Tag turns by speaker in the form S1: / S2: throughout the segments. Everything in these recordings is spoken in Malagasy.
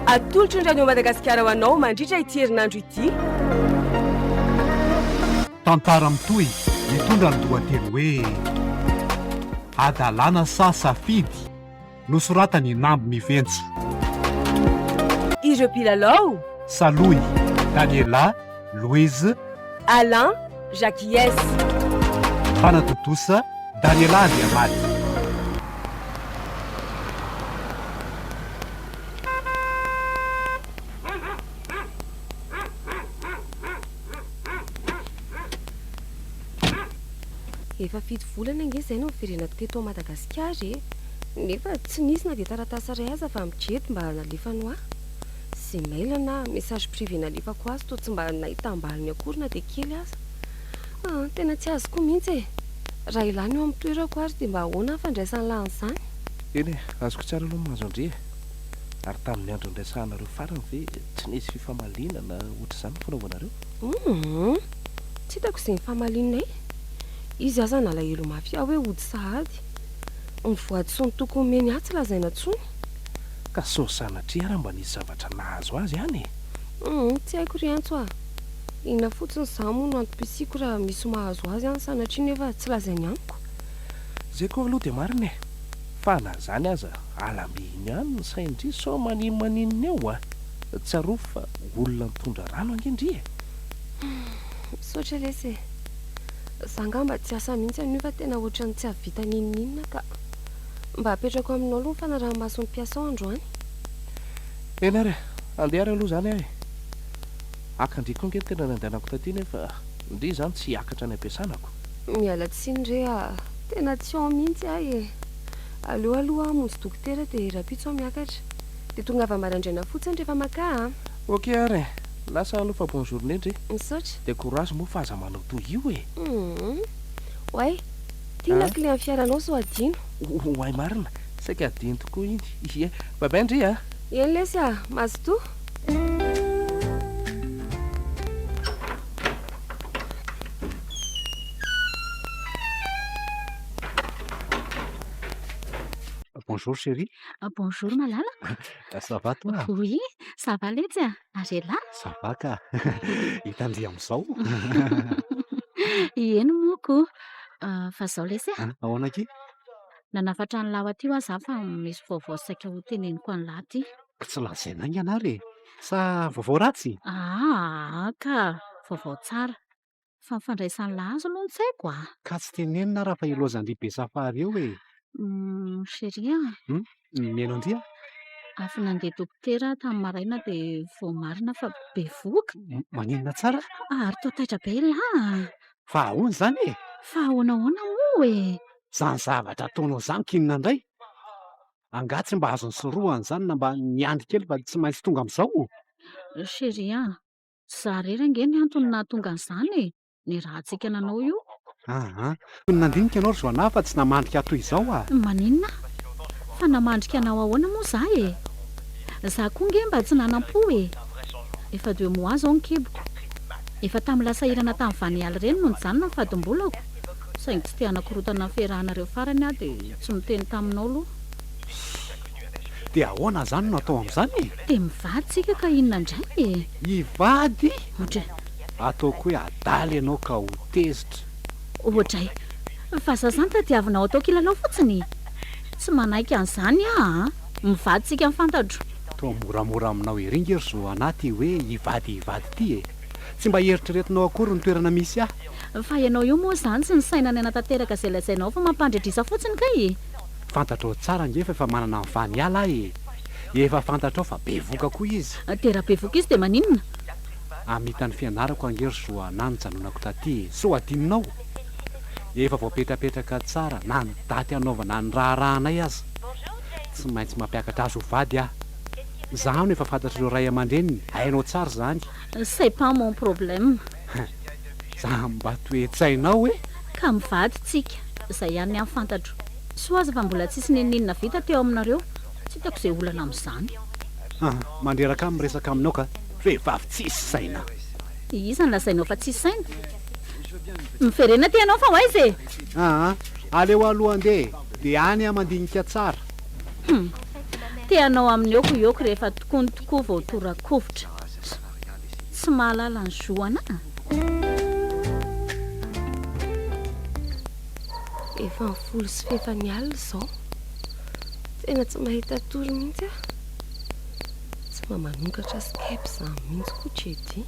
S1: atolotry ny Radio Madagascar ho anao mandritra ity herinandro ity.
S2: Tantara mitohy mitondra ny lohateny hoe Adalana sa safidy, nosoratany Nambo Miventsy.
S1: Ireo mpilalao:
S2: Saloy, Daniela, Louise,
S1: Alain, Jacques.
S2: Fanatotosa, Daniela Diamaty.
S1: Efa fito volana nge izay no firenako teto Madagascar nefa tsy nisy na dia taratasy iray aza fa mijery mba nalefano ahy. Sy mail na message privé nalefako azy to tsy mba nahita ambaliny akory na dia kely aza. Tena tsy azoko mihitsy raha ilany eo amin'ny toerako ary dia mba ahoana fandraisany lahan'izany.
S3: Eny azoko tsara aloha mahazo andre. Ary tamin'ny andro ndraisahanareo farany ve tsy nisy fifamalinana ohatr'izany fanaovanareo?
S1: Tsy hitako izay famalinay. Izy aza nalahelo mafia hoe ody sahady. Mivoady so ny tokony meny ahy tsy lazaina intsony.
S3: Ka so sanatria raha mba nisy zavatra nahazo azy hany.
S1: Tsy haiko ry antso ah. Inona fotsiny izany moa no antom-pisiko raha misy mahazo azy any sanatria nefa tsy lazainy amiko.
S3: Zay koa aloha dia marina fa na zany aza alambiny ihany ny saindry so maninina eo tsaro fa olona mitondra rano angendry.
S1: Misaotra lesy zangamba tsy asa mihitsy anio fa tena ohatrany tsy avita ninina ka mba apetrako aminao aloha fa na raha masony mpiasa ao androany.
S3: Ena ary andeha ary aloha zany ahy. Akandriko nge tena nandehanako taty nefa ndry zany tsy hiakatra ny ampiasanako.
S1: Miala tsiny re tena tsy ao mihitsy ahy aloha monjy dokotera dia rapitso miakatra dia tonga avy maraindraina fotsiny rehefa maka.
S3: Ok ary lasa aloha fa bonne journée ndre.
S1: Misaotra.
S3: Dia courage moa fa aza manao toy io
S1: Oay, tiana clé amin'ny fiaranao so adino.
S3: Oay marina, saika adino tokoa iny. Bye bye ndry
S1: Eny lesy mazotoa.
S2: Bonjour chérie.
S4: Bonjour malala.
S2: Ça va toi?
S4: Oui, ça va letsy Ary là?
S2: Ça va ka. Hitandry amin'izao.
S4: Eny moko. Fa zao lesy
S2: Ahoana ki?
S4: nanafatra ny lawa ty ho aza fa misy vaovao saika ho teneniko any lahy ty.
S2: Tsy lazaina iny ianary sa vaovao ratsy?
S4: Ka vaovao tsara. Fa ny fandraisan'ny lahy azo aloha tsy haiko
S2: Ka tsy tenenina raha fa ilozan'ny be safary eo
S4: Chérie
S2: Meno andria?
S4: Afy nandeha dokotera tamin'ny maraina dia vao marina fa bevoaka.
S2: Maninona tsara?
S4: Ary toa taitra be lahy.
S2: Fa ahoana zany
S4: Fa ahoana moa
S2: Zany zavatra ataonao zany kinona indray? Angatsy mba azony sorohany zany na mba niandry kely fa tsy maintsy tonga amin'izao.
S4: Chérie za rery ange ny antony nahatonga an'izany ny raha antsika nanao io.
S2: Nandinika ianao ry zoanahy fa tsy namandrika toy izao
S4: Maninona? Fa namandrika anao ahoana moa za za koa nge mba tsy nanam-po efa 2 mois zao ny keboko. Efa tamin'ny lasahirana tamin'ny Vanialy reny no nijanona ny fadim-bolako. Saingy tsy te hanakorotana ny fiarahanareo farany dia tsy miteny taminao aloha.
S2: Dia ahoana zany no atao amin'izany?
S4: Dia mivady tsika ka inona indray
S2: Hivady?
S4: Ohatra
S2: Ataoko hoe adaly ianao ka ho tezitra.
S4: Ohatra fa za zany tadiavinao atao kilalao fotsiny. Tsy manaiky an'izany mivady tsika mifantatro.
S2: Toa moramora aminao ery nge ry zoanahy ty hoe hivady ty Tsy mba eritreretinao akory ny toerana misy
S4: Fa ianao io moa zany tsy ny saina ny anatanteraka izay lazainao fa mampandredrisa fotsiny kay
S2: Fantatrao tsara nge fa efa manana ny Vaniala Efa fantatrao fa bevoaka koa izy.
S4: Tera bevoaka izy dia maninona?
S2: Amitan'ny fianarako ange ry zoanahy nijanonako taty so adinonao. Efa voapetrapetraka tsara na ny daty anaovana ny raharanay aza. Tsy maintsy mampiakatra azy ho vady Zaho no efa fantatr'ireo ray aman-dreniny, hainao tsara zany.
S4: C'est pas mon problème.
S2: Za mba toetsainao
S4: Ka mivady tsika, izay ihany ny fantatro. Soa aza fa mbola tsisy neninina vita teo aminareo. Tsy hitako izay olana amin'izany.
S2: Mandreraka amin'ny resaka aminao ka vehivavy tsisy saina.
S4: Iza ny lazainao fa tsisy saina? Miferena ty ianao fa hoaizy
S2: Aleo aloha andeha dia any amandinika tsara.
S4: teanao amin'ny oko rehefa tokony tokoa vao torakovotra tsy mahalala ny zoana
S1: efa ny folo sy fefany alina izao tena tsy mahita tory mihitsy a tsy mamanongatra skype izany mihitsy koa tredy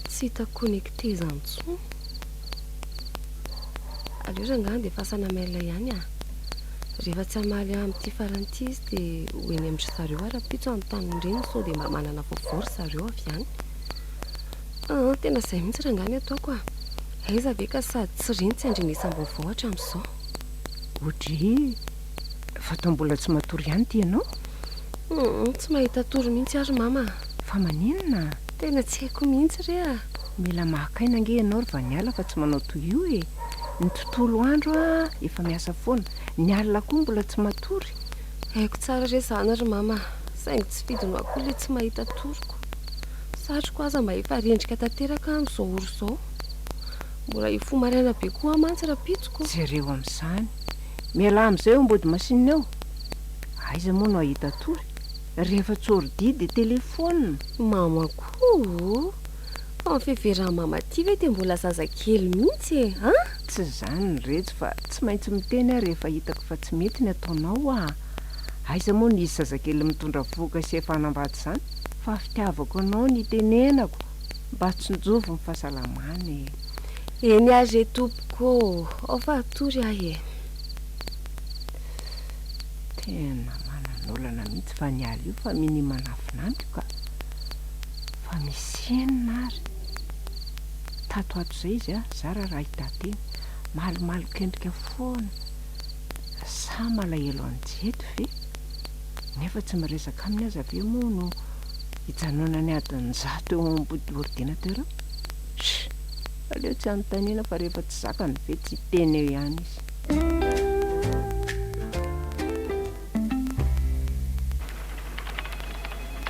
S1: tsy hita connecté izany intsony aleo rangany dia fasana mail ihany a rehefa tsy hamaly amin'ity faranty izy dia hoeny amin'ry zareo ara-pitso anontany ireny sao dia mba manana vaovao ry zareo avy any tena izay mihitsy rangany ataoko a aiza ve ka sady tsy reny tsy andrenesam-baovao hatramin'izao
S5: odry fa to mbola tsy matory ihany ty ianao
S1: tsy mahita tory mihitsy ary mama
S5: fa maninona
S1: tena tsy haiko mihitsy re a
S5: mila mahakaina ange ianao ry va niala fa tsy manao toy io e ny tontolo andro a efa miasa foana ny alina koa mbola tsy matory
S1: haiko tsara re zany ry mama saingy tsy fidino akoho le tsy mahita toriko satroko aza mba efa rendrika tanteraka amin'izao oro izao mbola ifo maraina be koa mantsy rapitsoko
S5: jereo amin'izany miala amin'izay eo mbody masinina eo aiza moa no ahita tory rehefa tsoridi dia telefona
S1: mama koa fa mifeveraha mama ty ve dia mbola zazakely mihitsy e a
S5: tsy zany ny retsy fa tsy maintsy miteny a rehefa hitako fa tsy mety ny ataonao a aiza moa ny izy zazakely mitondra voka sy efa hanambady izany fa fitiavako anao ny tenenako mba tsy njovo ny fahasalamany
S1: eny azy tompoko ao fa tory ahy e
S5: tena mananolana mihitsy fa niala io fa miny manafinamiko ka fa misy enina ary tatoato izay izy a zara raha hitateny malimaloko endrika foana sa malahelo anjeto ve nefa tsy miresaka aminy aza ve moa no hijanonany adiny zato eo ambody ordinateur aleo tsy anontaniana fa rehefa tsy zakany ve tsy teny eo ihany izy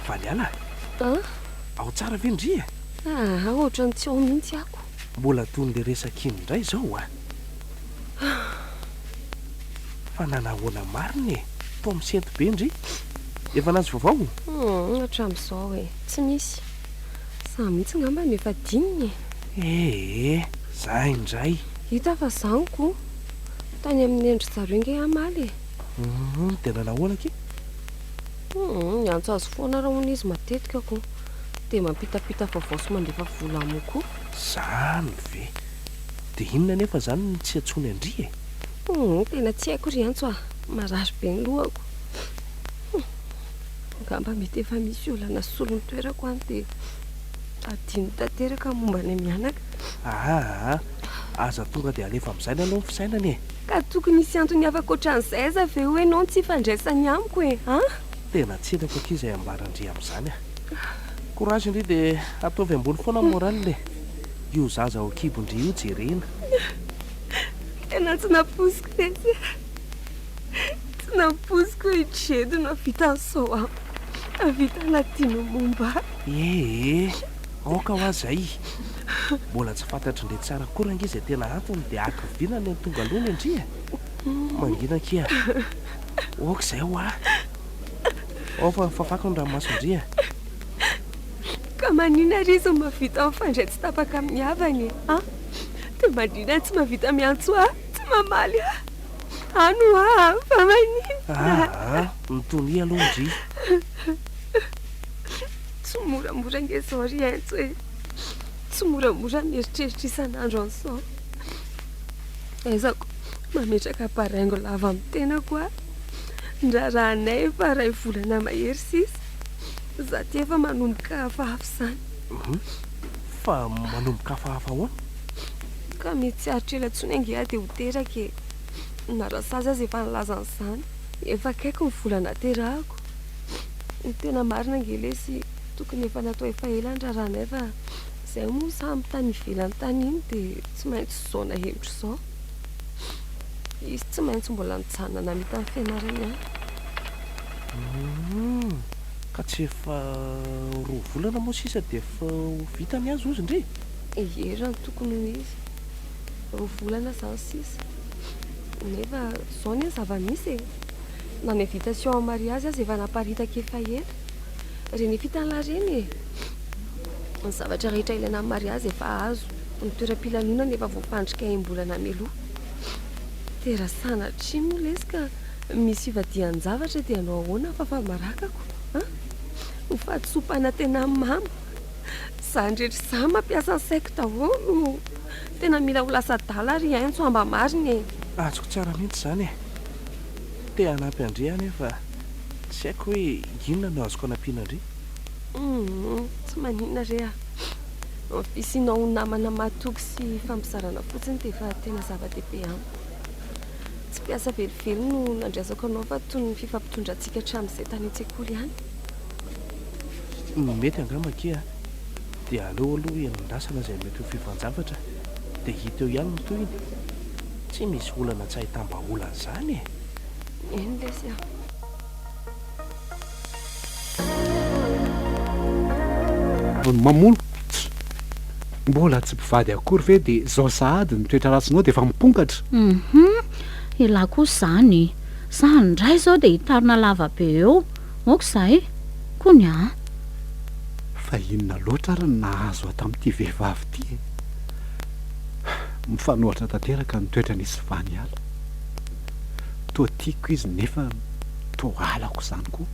S3: valiala ao tsara ve ndry
S1: ohatra ny tsy ao mihitsy ako
S3: mbola tony le resakiny indray zao a fa nanahoana mariny e to misento be ndry efa nazy vaovao
S1: hatramin'izao e tsy misy sa mihitsy ngamba no efa dininy
S3: za indray
S1: hita fa zaniko tany amin'ny endry zareo nge amaly
S3: dia nanahoana ke
S1: antso azy foana raha hona izy matetika ko dia mampitapita vaovao sy mandefa vola amoko
S3: zany ve dia inona nefa zany tsy atsony andry e
S1: tena tsy haiko ry antso a marary be ny lohako ngamba mety efa misy olana solony toerako any dia adino tanteraka momba ny mianaka
S3: aza tonga dia alefa amin'izay anao ny fisainany e
S1: ka tokony isy antony afaka ohatran'izay aza ve hoe nao tsy fandraisany amiko e
S3: tena tselako aky izay ambarandry amin'izany a korazy indry dia ataovy ambony foana moralile io zaza ao akibondry io jerena
S1: tena tsy naposiko tesy tsy naposiko hijedo no avita n'izao a avita latino momba
S3: aoka ho azay mbola tsy fantatry indray tsara koranga izy tena antony dia akivinany ny tonga alony andry a manginakea oka izay ho a ao fa fafako ny ranomasondry a
S1: ka manina ry izy mavita mifandray tsy tapaka amin'ny havany dia mandrina tsy mavita miantso tsy mamaly ano fa manina
S3: nitony aloha ndry
S1: tsy moramora nge zao ry aintso e tsy moramora mieritreritra isan'andro an'izao aizako mametraka paraingo lava amin'ny tenako ndrarahanay fa ray volana mahery sisa za ty efa manomboka hafahafa izany
S3: fa manomboka hafahafa hoana
S1: ka mety tsy aritrela tsony ange dia ho teraka e narasazy azy efa nilaza n'izany efa akaiko ny volana terahako ny tena marina angele sy tokony efa natao efa ela ndrarahanay fa izay moa samy tany ivelany tany iny dia tsy maintsy zaona hevitra izao izy tsy maintsy mbola nijanona mita ny fianarany
S3: ka tsy efa roa volana moa sisa dia efa vitany azy ozy indry
S1: erany tokony ho izy roa volana izany sisa nefa zao ny zava-misy na ny invitation en mariage azy efa naparitaka efa ela reny fitanla reny ny zavatra rehetra ilaina amin'ny mariage efa azo ny toeram-pilanonana efa voafandrika imbolana meloha terasana tsy molesika misy fivadian-javatra dia anao ahoana fa marakako ny fahatsopana tena mama zany rehetra za mampiasa ny saiko daholo tena mila ho lasa dala ry aintso amba mariny
S3: azoko tsara mihitsy zany te hanampy andre any fa tsy haiko hoe inona no azoko anampiana andre
S1: tsy maninona re fisinao ho namana matoky sy fampizarana fotsiny dia efa tena zava-dehibe amiko tsy piasa velively no nandrasako anao fa toy ny fifampitondrantsika hatramin'izay tany an-tsekoly ihany
S3: mety angamakia dia aleo aloha enondrasana izay mety ho fifanjavatra dia hita eo ihany no toyny tsy misy olana tsy hahitam-baolana zany
S1: eny lesy
S2: mamono mbola tsy mpivady akory ve dia zao sahady ny toetra ratsinao dia efa miponkatra
S4: ila kosa zany zany ndray zao dia hitarina lava be eo moko zay kony
S2: fa inona loatra ary nahazo ato amin'ity vehivavy ity mifanohatra tanteraka ny toetra nisy vany ala toa tiako izy nefa toa alako zany koa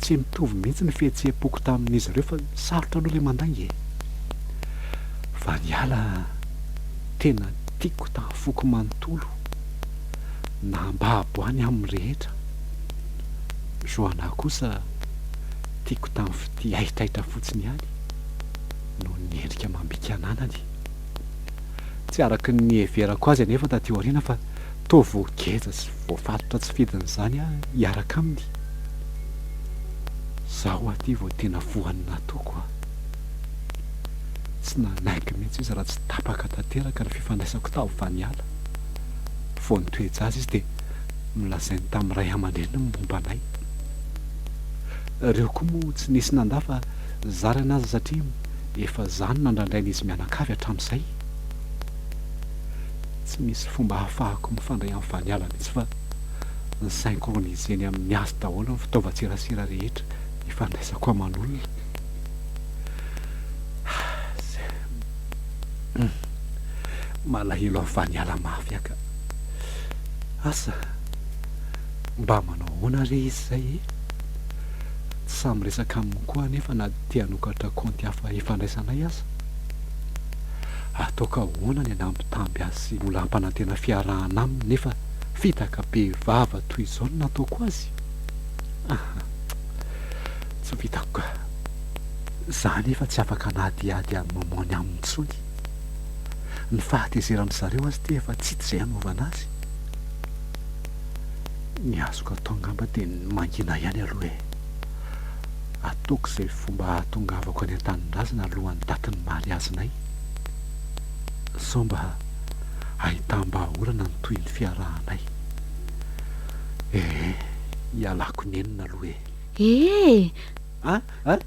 S2: tsy mitovy mihitsy ny fihetseham-poko tamin'izy ireo fa sarotra aloha ilay mandangy vany ala tena tiako tamin'ny foko manontolo na mba aboany amin'ny rehetra joana kosa tiako tamin'ny fity aitraitra fotsiny ihany no ny endrika mambika ananany tsy araky ny everako azy anefa taty aoriana fa toa voageja sy voafatotra tsy fidin'izany hiaraka aminy zaho aty vao tena vohany nataoko tsy nanaiky mihitsy izy raha tsy tapaka tanteraka ny fifandraisako tao vany ala vo nytoeja azy izy dia milazainy tamin'ny ray aman-dreny ny momba anay ireo koa moa tsy nisy nanda fa zarana azy satria efa zany nandrandraina izy mianakavy hatramin'izay tsy misy fomba hahafahako mifandray amin'ny vany ala mihitsy fa ny synchroniseny amin'ny azy daholo ny fitaovan-tserasera rehetra ifandraisako aman'olona malahelo amin'ny vany ala mafy aka asa mba manao hoana re izy zay tsy samy resaka aminy koa nefa na tianokatra konty hafa ifandraisanay aza ataoka hoana ny anampitamby azy sy mbola hampanantena fiarahana aminy nefa fitaka be vava toy izao no nataoko azy tsy vitako ka zany efa tsy afaka nahadiady any mamony aminy tsony ny fahatezerany zareo azy ty efa tsy zay anaovana azy ny azoko atao ngamba dia ny mangina ihany aloha ataoko izay fomba hatongavako any an-tanindrazana alohan'ny datin'ny mariazinay sao mba ahitam-bahaolana ny toy ny fiarahanay hialako nenina aloha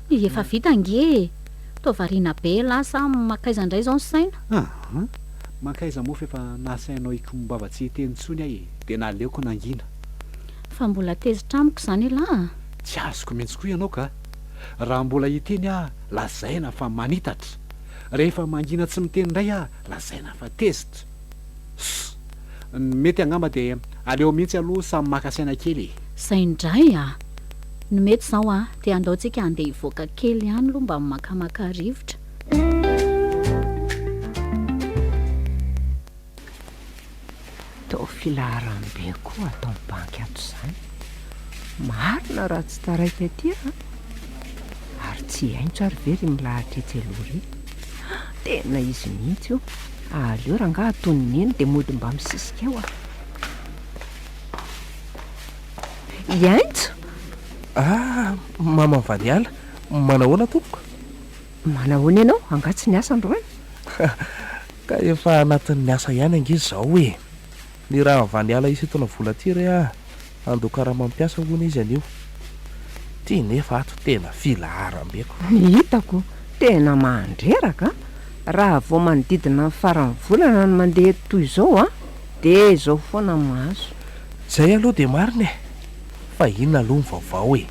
S4: efa vita nge toa variana be lasa makaiza indray zao ny saina
S2: makaiza mofa efa nasainao ikombava tsy hiteny tsony ahy dia naleoko nangina
S4: fa mbola tezitra amiko zany la
S2: tsy azoko mihitsy koa ianao ka raha mbola hiteny lazaina fa manitatra rehefa mangina tsy miteny indray lazaina fa tezitra mety angamba dia aleo mihitsy aloha samy makasaina kely
S4: zay indray ny mety zao dia andaontsika andeha hivoaka kely ihany aloha mba makamaka rivotra
S5: tao filaharam-be koa atao banky ato zany marina raha tsy taraika aty ary tsy haintso ary very milahatra etsy aloha tena izy mihitsy io aleo raha nga ataony eny dia mody mba misisika eo iaintso
S3: mama vany ala manahoana tompoko
S5: manahoana ianao angatsy ny asa androany
S3: ka efa anatin'ny asa ihany angizy zao hoe ny raha vany ala isetona vola ty re andokara mampiasa hoana izy anio ty nefa ato tena filaharambeko
S5: hitako tena mandreraka raha vao manodidina ny farany volana ny mandeha toy izao dia izao foana mahazo
S3: zay aloha dia marina fa inona aloha ny vaovao e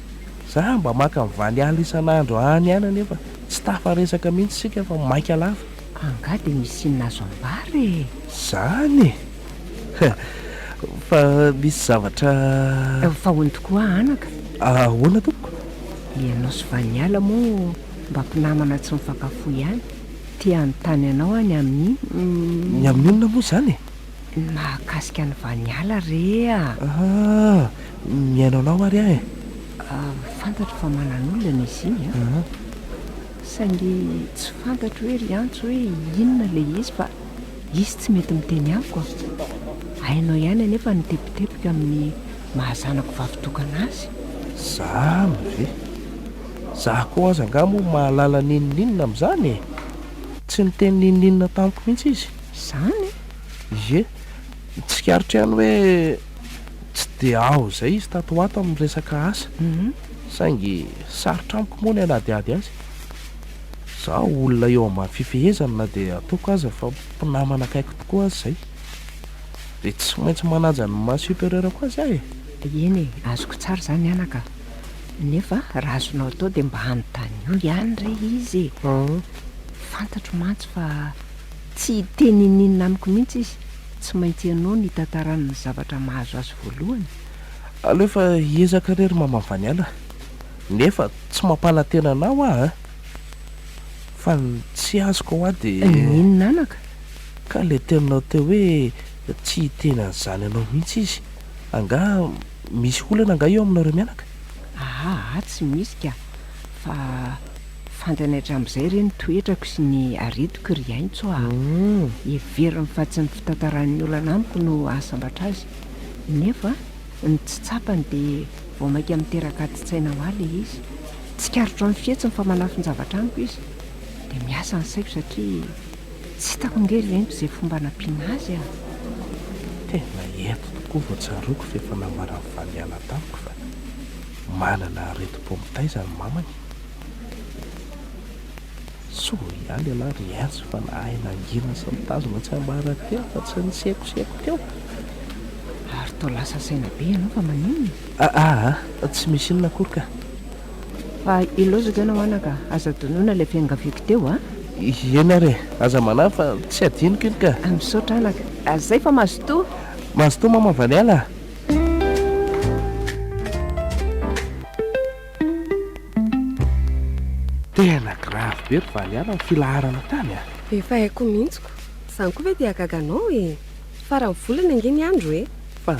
S3: za mba maka mivany ala isan'andro any ana nefa tsy tafaresaka mihitsy sika fa mainka lava
S5: anga dia misy inona azo ambary
S3: zany fa misy zavatra
S5: fa hony tokoa anaka
S3: ahoana toko
S5: ianao sy vaniala moa mba mpinamana tsy mifakafo ihany tia anytany anao any amin'ny
S3: ny amin'ny onona moa zany
S5: mahakasika ny vaniala rea
S3: miainao anao ary ahy
S5: fantatro fa manan'olona izy iny a saingy tsy fantatro hoe ry antso hoe inona le izy fa izy tsy mety miteny amiko hainao ihany anefa nitepitepika amin'ny mahazanako vavitokana azy
S3: za ve za koa aza nga moa mahalala nininina amin'izany tsy niteny nininina tamiko mihitsy izy
S5: zany
S3: ie tsy karitra ihany hoe tsy dia ao zay izy tato ato amin'ny resaka asa saingy sarotra amiko moa ny anadiady azy za olona eo ambany fifehezana na dia ataoko aza fa mpinamana akaiko tokoa azy zay dia tsy maintsy manaja ny mahasuperieur koa azy ahy
S5: eny e azoko tsara zany anaka nefa raha azonao atao dia mba hanontany io ihany re izy fantatro mantsy fa tsy teninninina amiko mihitsy izy tsy maintsy ianao ny tantarany zavatra mahazo azy voalohany
S3: alefa hiezaka rery mamavany ala nefa tsy mampalatena anao ah fa tsy azoko ao a dia
S5: inona anaka
S3: ka le teninao teo hoe tsy hitenany zany anao mihitsy izy anga misy olana anga eo aminareo mianaka
S5: tsy misy ka fa fantanaitra amin'izay reny toetrako sy ny aretiko ry aintso everiny fa tsy ny fitantaran'ny olana amiko no ahasambatra azy nefa ny tsitsapany dia vao mainka miteraka atitsaina ho aly izy tsy karotro amin'ny fihetsiny fa manafiny zavatra amiko izy dia miasa ny saiko satria tsy hitako ngery rento izay fomba nampiana azy
S3: tena eto tokoa vao tsaroako fefa namara nyvaniala tamiko fa manana retom-pomitaizany mamany so ihany ana ry antso fa nahay nangina sy mitazona tsy ambara teo fa tsy nisekoseko teo
S5: ary tao lasa saina be ianao fa maninona
S3: tsy misy inona akory ka
S5: fa ilozaka ianao anaka aza donoina ilay fiangaviko teo
S3: eny are aza mana fa tsy adiniko iny ka
S5: misaotra anaka zay fa mazotoa
S3: mamavany ala tena grave be ry vany ala ny filaharana tany
S1: efa haiko mihitsiko zany koa ve dia agaganao e fara mivolana ange ny andro e
S3: fa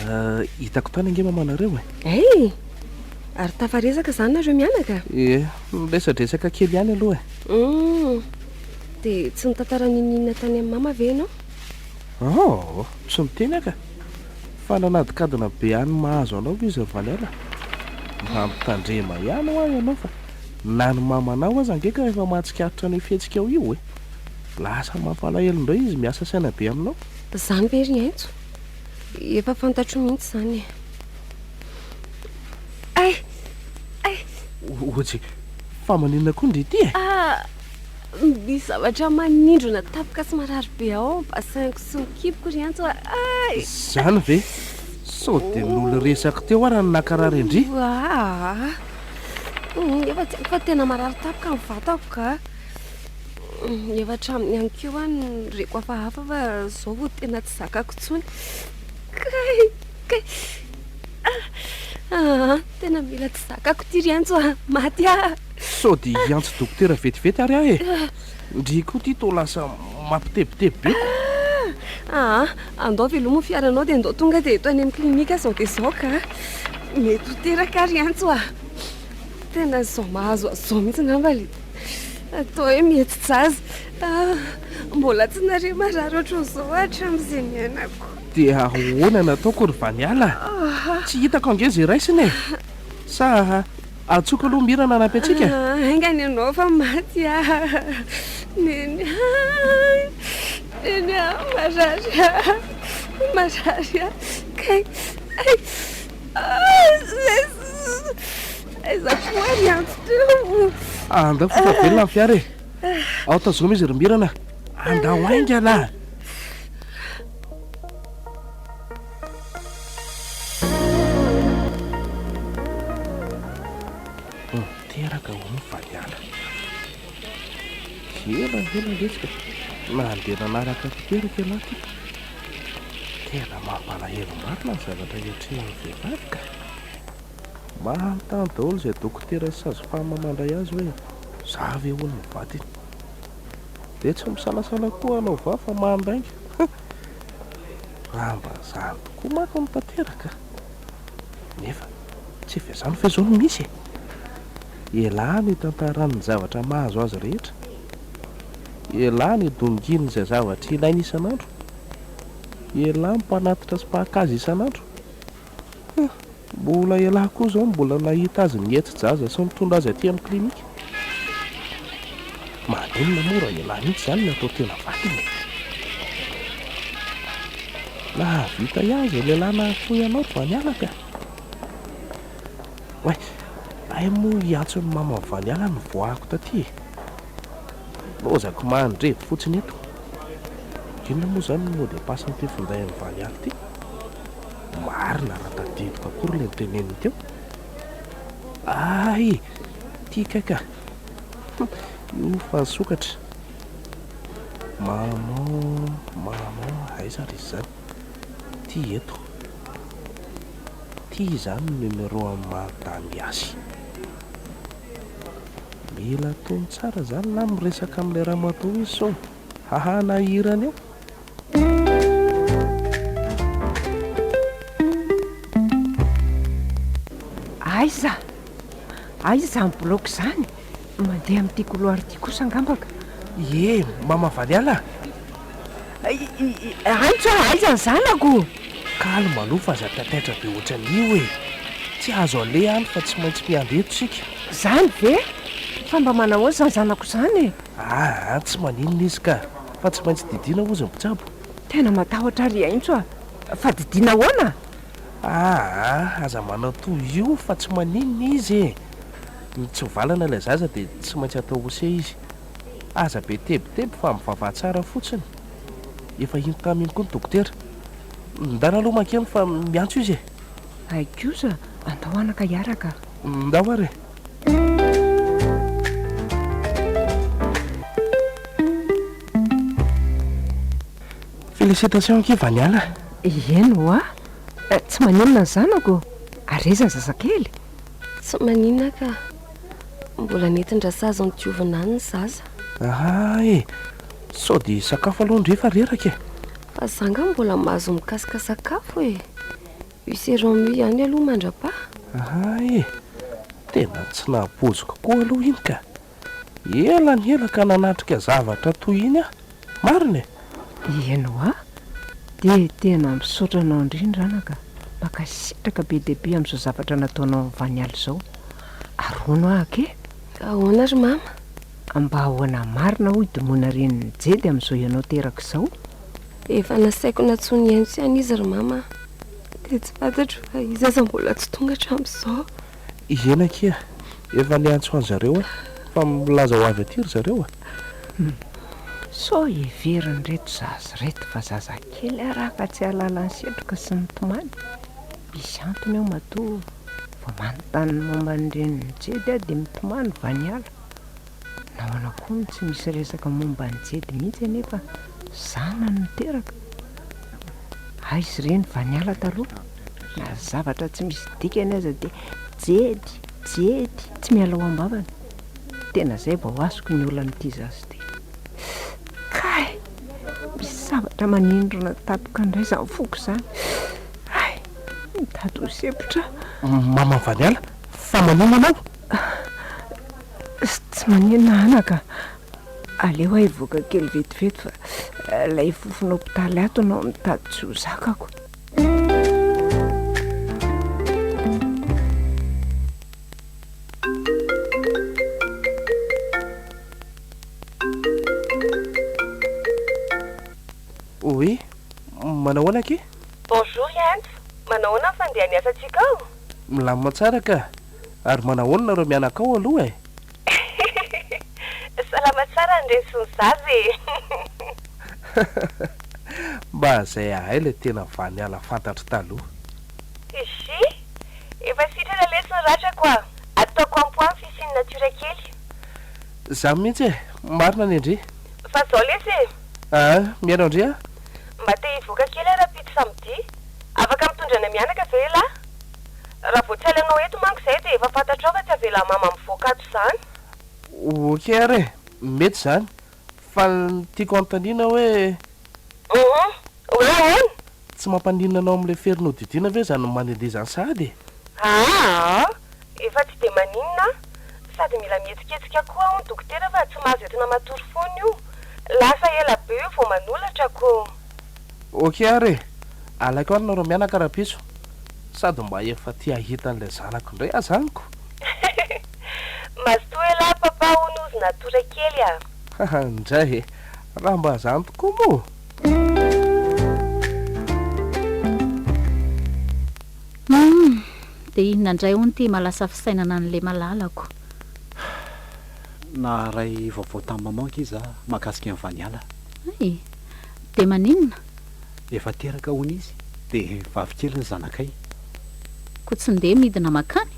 S3: hitako tany ange mamanareo
S1: ary tafaresaka zany nareo mianaka
S3: miresadresaka kely ihany aloha
S1: dia tsy nitantara nininina tany amin'ny mama ve ianao
S3: tsy miteny aka fa nanadikadina be any mahazo anao izy ry vany ala mampitandrema ihany ho ahy ianao fa na ny mamanao aza angeka rehefa mahatsikaritra ny fihetsika ao io lasa mampalahelo-ndray izy miasa saina be aminao
S1: zany ve ry aintso efa fantatro mihitsy zany
S3: ohatsy fa maninona koa ndry ity
S1: misy zavatra manindrona tapaka sy marary be ao mba sainiko sy mikipoko ry aintso
S3: zany ve sao dia n'olo resaka teo ary ny nakarary indry
S1: efa tsy fa tena marary tapaka ny vatako ka efa traminy ihany keo a ny reko hafahafa fa zao vo tena tsy zakako tsony tena mila tsy zakako ty ry aintso maty
S3: sao dia iantso dokotera vetivety ary ahy ndry koa ty to lasa mampitebiteby be
S1: andao velomo fiaranao dia andao tonga dia eto any amin'ny klinika zao dia zao ka mety hoteraka ry aintso tena zao mahazo azao mihitsy ngambale atao hoe mety tsazy mbola tsy nare marary ohatran'izao hatramin'izay miainako
S3: dia ahoana nataoko ry vany ala tsy hitako ange zay raisiny sa atsoka aloha mirana anampy antsika
S1: aingany ianao fa maty neny eny marary kay aizakoary antso teo
S3: andao fofa velona ny fiara ao tazoma izy ry mirana andao aingana tanteraka ho mivaniala ela letsika na andeha nanaraka tanteraka ialaty tena mampalahelo marina ny zavatra ehatrehan'ny vehivavy ka mahantany daholo izay dokotera sazy fahamamandray azy hoe za ve hono mivady dia tsy misalasala koa anao va fa mahandainga raha mba zany tokoa mako ny tanteraka nefa tsy fiazany fa izao no misy elahy ny tantarany zavatra mahazo azy rehetra elahy ny donginy izay zavatra ilaina isan'andro elahy mpanatitra sy mpahakazy isan'andro mbola elahy koa izao mbola nahita azy nihetsi-jaza sy mitondra azy aty amin'ny klinika manenona mora elahy mihitsy izany ny atao tena vatiny na vita iazy lehilahy na foy anao vanialaka way ay moa hiatso ny mama vaniala ny voahako taty lozako mandrevy fotsiny eto inona moa zany no dia pasany ty finday amin'ny vaniala ty marina raha tadidiko akory le nyteneniny teo ay TSIKA io fa sokatra mama aiza ry izy zany ty eto ty zany numero amin'ny Malagasy mila tony tsara zany na miresaka amin'ilay raha matao izy sao hahana hirany eo
S5: aiza ny bloky zany mandeha amin'ity couloir ty kosa angambaka
S3: mama vaniala
S5: aiza ny zanako
S3: kalma aloha fa aza tataitra be ohatran'io tsy azo ale any fa tsy maintsy miandeto sika
S5: zany ve fa mba manao zany zanako zany
S3: tsy maninona izy ka fa tsy maintsy didina ozy ny mpitsabo
S5: tena matahotra ry aintso fa didina hoana
S3: aza manao toy io fa tsy maninona izy tsy valana ilay zaza dia tsy maintsy atao ose izy aza be tebiteby fa mivavah tsara fotsiny efa ino taminy koa ny dokotera ndana aloha mankeny fa miantso izy
S5: aikosa andao anaka hiaraka
S3: ndao ary félicitation ke vaniala
S5: eno tsy maninona ny zanako arezany zazakely
S1: tsy maninona ka mbola nentin-drasazy ny tiovina any ny zaza
S3: sao dia sakafo aloha ndrefa reraka
S1: fa zanga mbola mahazo mikasika sakafo useromi ihany aloha mandrapa
S3: tena tsy nahapoziko koa aloha iny ka ela ny ela ka nanatrika zavatra toy iny marina
S5: eno dia tena misaotra anao indrindranaka makasitraka be dehibe amin'izao zavatra nataonao amin'ny vaniala izao arono ahake
S1: ahoana ry mama
S5: mba ahoana marina ho hidimoana reny ny jedy amin'izao ianao teraka izao
S1: efa nasaiko natsony haino sy any izy ry mama dia tsy fantatro fa izy aza mbola tsy tonga hatramin'izao
S3: ena kia efa niantso an'zareo fa milaza ho avy aty ry zareo
S5: so everiny reto zazy reto fa zaza kely araka tsy halala ny setroka sy nitomany misy antony eo matoa fa manontany momban'ireny jedy dia mitomany vaniala nahoana koa tsy misy resaka momba ny jedy mihitsy anefa zana ny teraka aizy ireny vaniala taloha na zavatra tsy misy dikany aza dia jedy tsy miala ho ambavana tena zay vao azoko ny olana ity zazy ty kay misy zavatra manindrona tapaka indray zany foko zany mitady ho sepotra
S3: mama vaniala fa manina anao
S5: tsy manina anaka aleo ahy voaka kely vetivety fa ilay fofona hopitaly ato anao mitady tsy ho zakako
S3: oe manahoana ke
S1: bonjour Yanto manahoana ny fandeha ny asa tsika ao
S3: milamina tsara ka ary manahoana nareo mianakao aloha
S1: salama tsara ndreny sy ny zazy
S3: mba zay ahay le tena vaniala fantatro taloha
S1: efa sitrana lesy ny ratrako ataoko ampoany fisinina
S3: Za mihitsy marina ny andry.
S6: Fa zao lesy
S3: mianao andry
S6: mba te hivoaka kely ara-pity samedi afaka mitondrana mianaka ve lahy raha vao tsy alanao eto manko izay dia efa fantatrao fa tsy avela mama mivoaka ato izany.
S3: Ok are mety zany fa tiako anontaniana hoe
S6: hoe
S3: tsy mampaninana anao amin'ilay ferinao didina ve zany mandehandeha zany sady
S6: efa tsy dia maninona sady mila mihetsiketsika koa ho ny dokotera fa tsy mahazo entina matory foana io lasa ela be io vao manolatra ko.
S3: Ok are alaiko anao raha mianaka rahapiso sady mba efa ty ahita an'ilay zanako indray azaniko.
S6: mazotoa ela papa honozina tora kely
S3: indray raha mba zany tokoa moa.
S4: Dia inona indray ho ny ty malasa fisainana an'ilay malalako.
S2: Na ray vaovao tamin'ny mamanka izy mahakasika ny vaniala.
S4: Ay, dia maninona?
S2: Efa teraka hono izy dia vavikely ny zanakay.
S4: Ko tsy ndeha midina makany?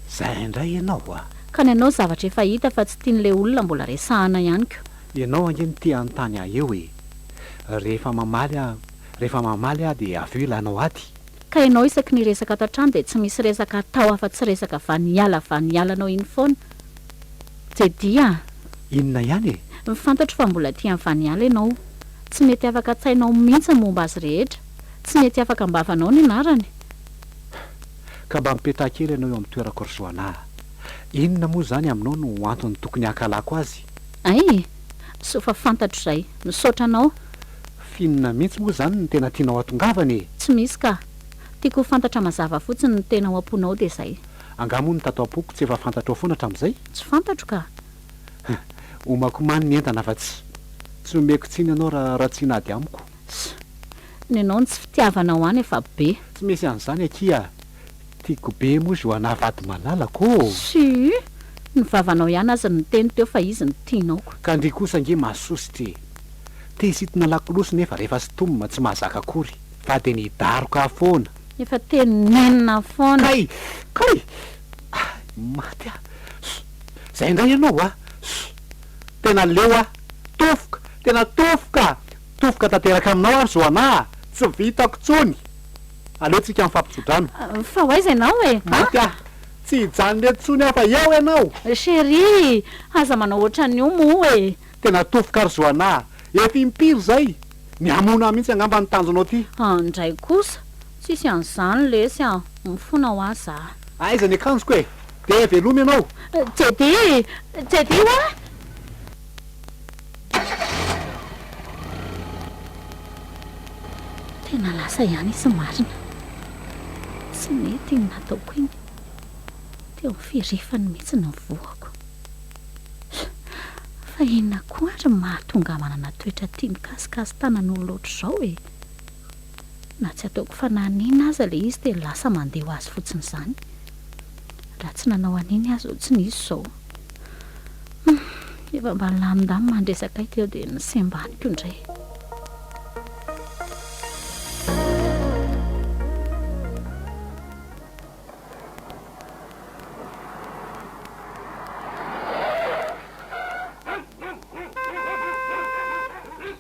S2: Zay indray ianao
S4: Ka ny anao zavatra efa hita fa tsy tian'ilay olona mbola resahana ihany ko.
S2: Ianao angeny ty anontany ahy eo rehefa mamaly dia avy eo ilanao aty.
S4: Ka ianao isaky ny resaka ato an-trano dia tsy misy resaka atao afa tsy resaka vanialanao iny foana. Dia
S2: inona ihany
S4: mifantatro fa mbola tia amin'ny vaniala ianao. Tsy mety afaka tsainao mihitsy momba azy rehetra. Tsy mety afaka mbavanao ny anarany.
S2: Ka mba mipetahakely ianao eo amin'ny toerako risoana. Inona moa zany aminao no antony tokony hakalako azy?
S4: Ay, so fa fantatro izay misaotra anao.
S2: Finona mihitsy moa zany ny tena tianao atongavany.
S4: Tsy misy ka. Tiako ho fantatra mazava fotsiny ny tena ho amponao dia izay.
S2: Angamoa ny tato am-poko tsy efa fantatrao foana hatramin'izay?
S4: Tsy fantatro ka.
S2: Omako many ny entana fa tsy omeko tsiny ianao raha tsy nady amiko.
S4: Ny ianao ny tsy fitiavanao any efa be.
S2: Tsy misy an'izany akia. Tiako be moa zo anavady malalako.
S4: Sy ny vavanao ihany azy ny teny teo fa izy ny tianaoko.
S2: Ka ndry kosa nge mahasositry. Te isitina lakolosy nefa rehefa sitomina tsy mahazaka akory. Fa dia ny daroka foana.
S4: Efa tenenina foana.
S2: Kay maty zay indray ianao tena leo tena tofoka tanteraka aminao ary zo ana tsy vitako tsony. Aleotsika mifampisodrano.
S4: Fa hoaiza ianao
S2: maty tsy hijanony tsony aho fa eo ianao.
S4: Chéri, aza manao ohatran'io moa
S2: tena tofoka ary zo ana efa impiry zay ny amona mihitsy angamba ny tanjonao ty.
S4: Andray kosa tsisy an'izany lesy mifona ho aza.
S2: Aiza ny akanjoko dia velomy ianao.
S4: Jedy tena lasa ihany isy marina. Tsy mety ny nataoko iny. Teo firifany mihitsy ny voako. Fa inona koa ary mahatonga manana toetra tia mikasikasy tanan'olo loatra izao na tsy ataoko fanahiniana aza ilay izy dia lasa mandeha ho azy fotsiny izany. Raha tsy nanao an'iny azy tsy nisy izao. Efa mba lamindamy mandresaka teo dia nisembaniko indray.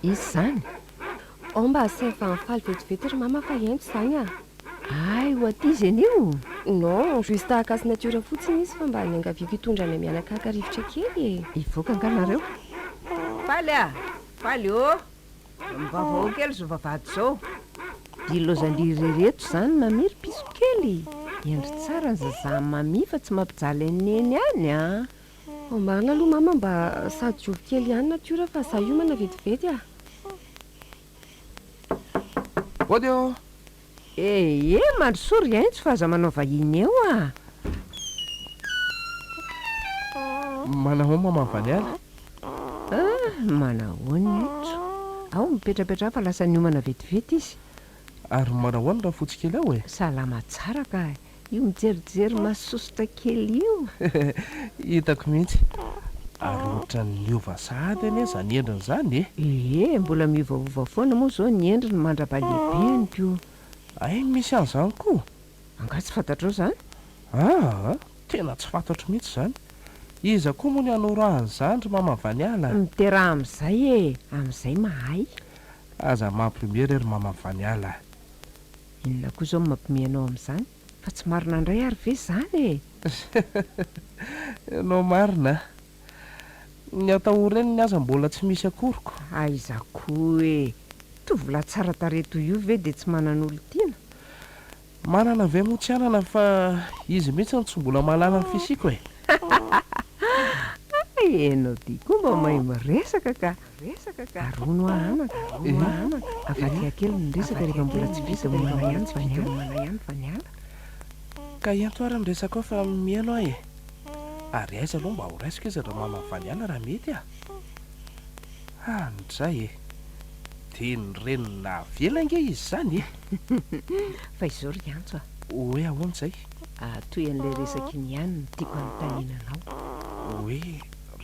S5: Izy zany
S1: mba sefa mifaly vetivety ry mama fa ento izany
S5: ay ho aty izy an'io.
S1: Non juste akasy natiora fotsiny izy fa mba niangaviako hitondrana mianakaka rivotra kely
S5: Ivoaka anganareo. Faly mivavao kely zo vavady zao. Dilozandiry rereto zany mamiry piso kely. Endry tsara ny zaza mami fa tsy mampijaly aneny any
S1: marina aloha mama mba sady jovo kely ihany natiora fa za io mana vetivety
S3: Odio
S5: mandrosory haintsy fa aza manao vahiny eo
S3: manahoma mamavaniala.
S5: Manahoany etso ao mipetrapetra fa lasa niomana vetivety izy.
S3: Ary manahoany raha fotsy kely ao
S5: salama tsara ka io mijerijery masosotra kely io.
S3: Hitako mihitsy ary ohatra ny ova sady anie zany endriny zany
S5: mbola mivaova foana moa zao ny endriny mandrapalehibe anyko.
S3: Ay misy an'izany koa
S5: anga tsy fantatrao zany.
S3: Tena tsy fantatro mihitsy zany iza koa moa ny anorahan' zandry mamavany ala
S5: miteraha amin'izay e amin'izay mahay
S3: aza mampimery ry mamavany ala
S5: inona koa zao mampimeanao amin'izany fa tsy marina indray ary ve zany
S3: no marina ny atao reny ny aza mbola tsy misy akoriko
S5: aiza koa e tovola tsara tareto io ve dia tsy manan'olo tiana
S3: manana ve moa tsy anana fa izy mihitsy ny tsy mbola mahalala ny fisiko e
S5: enao ty koa mba mahay miresaka ka arono ahamaka avadia kely nyresaka rehefa mbola tsy visa mana ihany fa ny ala
S3: ka ento ary nyresaka ao fa mihaino ahy e ary aiza aloha mba ho raisiko izy ry mamavany ala raha mety andray e dia ny renina avelange izy zany e
S5: fa izao ry antso
S3: hoe ahoana zay
S5: toy an'ilay resaka iny ihany ny tiako anontaniananao
S3: hoe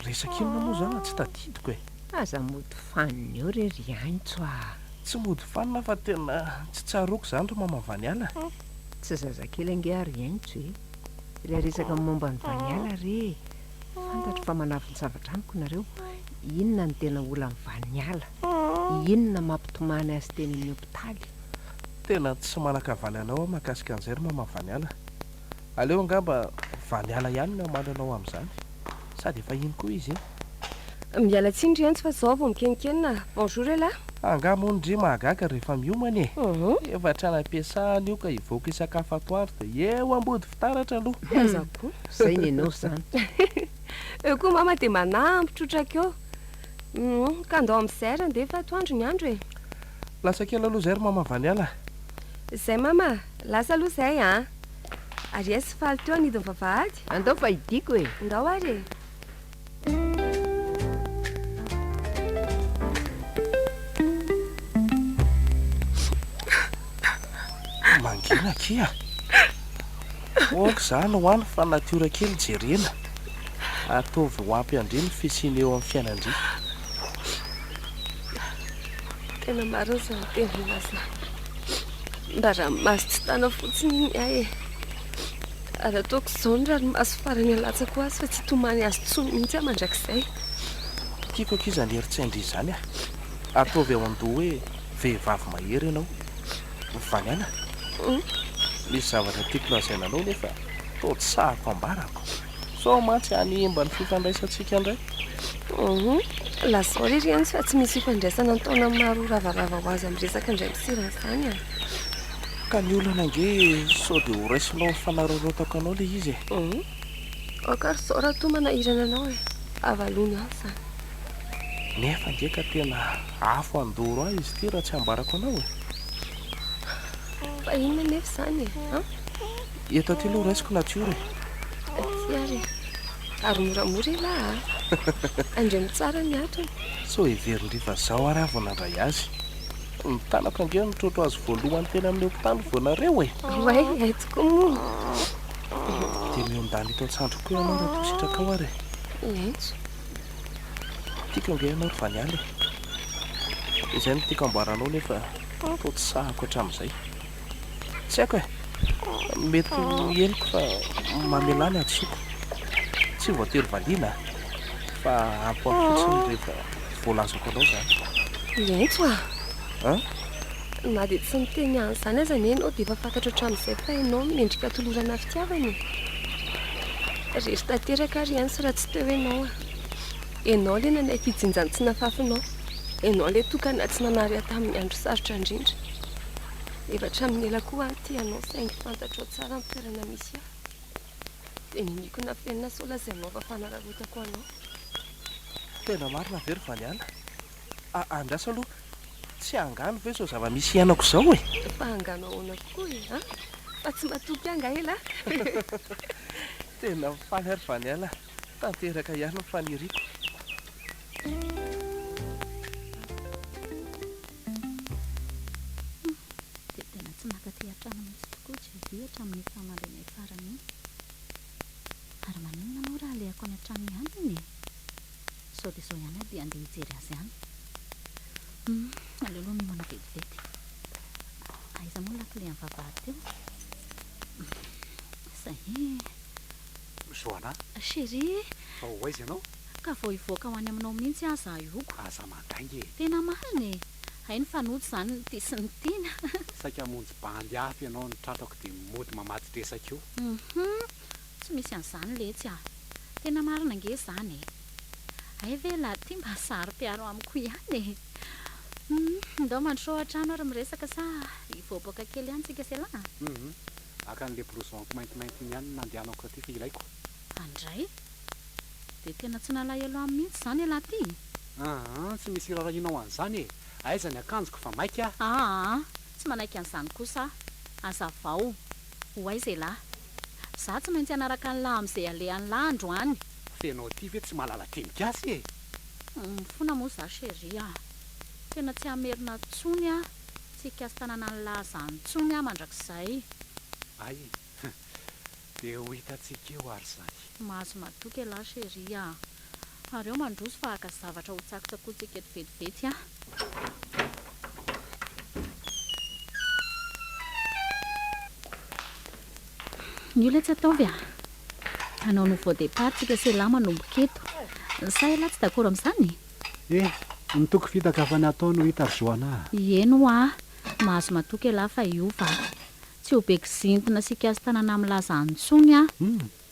S3: resaka inona moa zany tsy tadidiko e
S5: aza mody faniny eo re ry antso
S3: tsy mody fanina fa tena tsy tsaroko zany ry mamavany ala
S5: tsy zazakely ange ary antso e ilay resaka momba ny vaniala re fantatro fa manavy ny zavatra amiko nareo inona ny tena ola ny vaniala inona mampitomany azy teny amin'ny hopitaly
S3: tena tsy manakavaly anao mahakasika an'izay ry mamavany ala aleo angamba vaniala ihany no amandanao amin'izany sady efa iny koa izy
S1: miala tsindry antso fa zao vao mikenikenina bonjour ela
S3: angamondry mahagaga rehefa miomany e efa trana-piasana io ka ivoaka isakafo atoary dia eo ambody fitaratra aloha
S1: aza koa
S5: zay ny anao zany
S1: eo koa mama dia manampitrotraka eo ka andao amin'izay ary andeha efa atoandro ny andro e
S3: lasa kely aloha zay ry mamavany ala
S1: zay mama lasa aloha zay ary ay sy faly teo anidiny vavahady
S5: andao fa idiko e
S1: andao ary e
S3: mangina kia oaka zany hoany fa natiora kely jerena ataovy ho ampy andry ny fisiny eo amin'ny fiainandry
S1: tena mariny zany teninasa mba raha maso tsy tana fotsiny iny ahy e ary ataoko izao ny raha ny maso farany alatsako azy fa tsy tomany azy tsony mihitsy aho mandrakizay
S3: tiako akiza ny heritsaindry izany ataovy eo an-doha hoe vehivavy mahery ianao vany ana misy zavatra tiako lazainanao nefa to tsy sahako ambarako sao mantsy hanimba ny fifandraisantsika indray
S1: lazao rery any fa tsy misy fifandraisana ntaona maro ravarava ho azy amin'ny resaka indray misiran'izany
S3: ka ny olana ange sao dia ho raisinao mifanarorotako anao le izy
S1: okary zao raha toa manahirana anao e avalony azy zany
S3: nefa ndreka tena afo andoro ahy izy ty raha tsy ambarako anao e
S1: fa inona nefa zany e
S3: eto aty aloha raisiko natiora
S1: e ty ary ary moramora elahy andre mitsara ny atony
S3: sao heverindrifa zao ary avo nandray azy ny tanako ange nitrotro azy voalohany tena amin'ny hopitaly voanareo e
S1: way aitoko moa
S3: dia miondany eto an-tsandro koa ianao raha positraka ao ary
S1: aintso
S3: tiako ange ianao ry vaniala izay no tiako amboaranao nefa to tsy sahako hatramin'izay tsy haiko e mety henoko fa mamelany atsoko tsy voatery valiana fa ampoafotsiny rehefa voalazako anao zany
S1: aintso na dia tsy miteny an'izany aza ny enao dia efa fantatra hatramin'izay fa ianao mendrika tolorana fitiavany rery tanteraka ary ihany sy raha tsy teo ianao ianao le nanaiky hijinjany tsy nafafinao ianao le tokana tsy nanary tamin'ny andro sarotra indrindra efa hatramin'ny ela koa ty ianao saingy fantatro tsara amin'ny toerana misy aho dia niniko na fenina sao lazainao fa fanararotako anao
S3: tena marina very vaniala andrasa aloha tsy angano ve sao zava-misy ianako izao e
S1: fa angano ahoana koa e fa tsy matoky anga ela
S3: tena mifaly ary vaniala tanteraka ihany ny faniriko
S4: dia tena tsy nakaty hatrano mihitsy tokoa jevi hatramin'ny famalenay farany iny ary maninona moa raha leako any hatrano ihantiny sao dia zao ihany dia andeha hijery azy ihany aleoloha mimana vetivety aiza moa lakile amin'ny vavahady teo zay
S2: Soana.
S4: Chérie,
S2: Fa hoaiza ianao?
S4: ka vao hivoaka ho any aminao mihitsy aza ioko.
S2: Aza mandaingy.
S4: Tena marina e. Hay ny fanoto zany ny ty sy ny tiana.
S2: Saika monjy bandy hafa ianao ny tratrako dia mody mamaty tresaka io.
S4: Tsy misy an'izany letsy a. Tena marina nge zany e. Hay ve la ty mba sary-piaro amiko ihany e. Ndao mandrosoa trano ary miresaka sa hivoaboaka kely ihany tsika se lahy.
S2: Aka n'le blouson-ko maintimainty iny ihany nandehanako aty fa ilaiko.
S4: Andray dia tena tsy nalahelo amin'ny mihitsy zany lahy ty.
S2: Tsy misy rarahinao an'izany e. Aiza ny akanjoko fa maika.
S4: Tsy manaiky an'izany kosa. Aza vao ho aiza lahy. Za tsy maintsy anaraka ny lahy amin'izay alehan'ny lahy androany.
S2: Fenao ty ve tsy mahalala teny gasy e.
S4: Fona moa za chérie a. Tena tsy hamerina tsony a. Tsy kasy tanana ny lahy zany tsony a mandrakizay.
S2: Ay, dia ho hitantsika eo ary zany.
S4: Mahazo matoky lahy chérie a. Ary eo mandroso fa haka zavatra ho tsakotsakotsika eto vetivety a. Ny olona tsy ataovy a. Anao no vao départ tsika se lahy manomboka eto. Sa lahy tsy dakoro amin'izany?
S2: Ny toko fitaka fa natao no hita ry Joana.
S4: Eno a. Mahazo matoky lahy fa iova. Tsy ho bekizintina si kasy tanana milaza antsony a.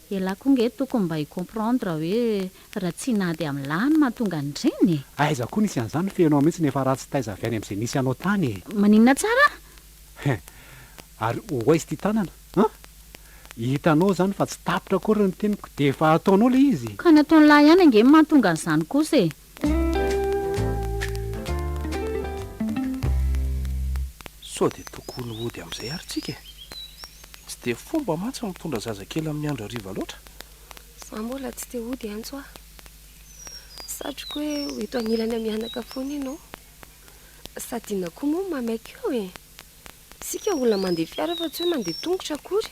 S4: Ela koa nge tokony mba hicomprendre hoe raha tsy nady amin'ny lahy no mahatonga an'ireny.
S2: Aiza koa nisy an'izany fenao mihitsy nefa ratsy taiza avy any amin'izay nisy anao tany.
S4: Maninona tsara?
S2: Ary hoaizy ty tanana. Hitanao zany fa tsy tapitra akory ny teniko dia efa ataonao le izy.
S4: Ka nataon'ny lahy ihany ange mahatonga an'izany kosa e.
S3: Sao dia tokony hody amin'izay ary tsika e. Tsy dia fomba matsy mitondra zazakely amin'ny andro hariva loatra.
S1: Za mbola tsy te hody antso a. Satroko hoe ho eto anilany mianaka foana ianao. Sady ina koa moa mamaiky eo e. Sika olona mandeha fiara fa tsy hoe mandeha tongotra akory.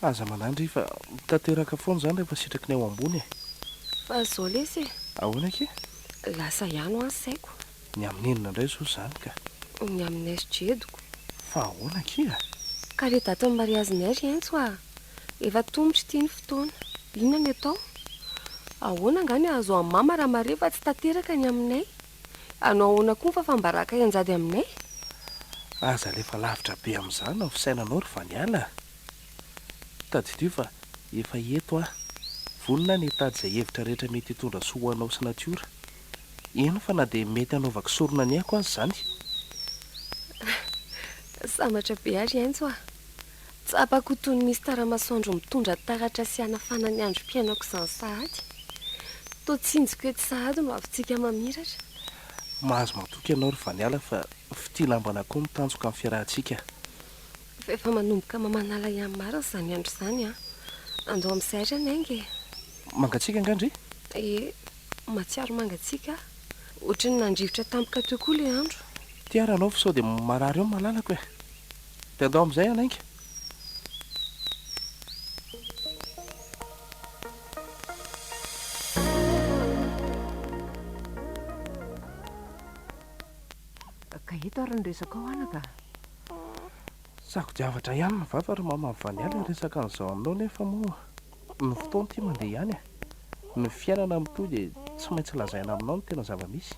S3: Aza manandry fa mitateraka foana zany rehefa sitraky ny ao ambony e.
S1: Fa zao lesy e.
S3: Ahoana ke?
S1: Lasa ihany ho ansaiko.
S3: Ny amin'inona indray zao zany ka?
S1: Ny aminay jedoko.
S3: Fa ahoana kia?
S1: Ka le dato ny mariazinay ry antso a. Efa tombotra ity ny fotoana. Inona ny atao? Ahoana ngany azo amin'ny mama raha mare fa tsy tanteraka ny aminay. Anao ahoana koa fa fambaraka anjady aminay?
S3: Aza lefa lavitra be amin'izany ny fisainanao ry vaniala. Tadidio fa efa eto a. Vonona ny tady izay hevitra rehetra mety hitondra soanao sy natiora. Ino fa na dia mety hanaovako sorona ny aiko azy zany.
S1: Samatra be ary antso a. Tsapako toy ny misy taramasoandro mitondra taratra sy hanafana ny androm-piainako izany sahady. Toa tsinjiko eto sahady no avintsika mamiratra.
S3: Mahazo matoky ianao ry vaniala fa fitilambana koa mitanjoka amin'ny fiarahantsika.
S1: Fa efa manomboka mamanala ihany marina izany andro izany a. Andao amin'izay ny ange.
S3: Mangatsika angandry?
S1: Matsiaro mangatsika. Ohatry ny nandrivotra tampoka teo koa le andro.
S3: Tiaranao fa sao dia marary eo malalako e. Dia andao amin'izay anainga.
S5: Ka eto ary ny resaka ao anaka.
S3: Sako-diavatra ihany ny vava ry mama Vaniala resaka an'izao aminao nefa moa ny fotoana ity mandeha ihany e. Ny fiainana amin'itoy dia tsy maintsy lazaina aminao ny tena zava-misy.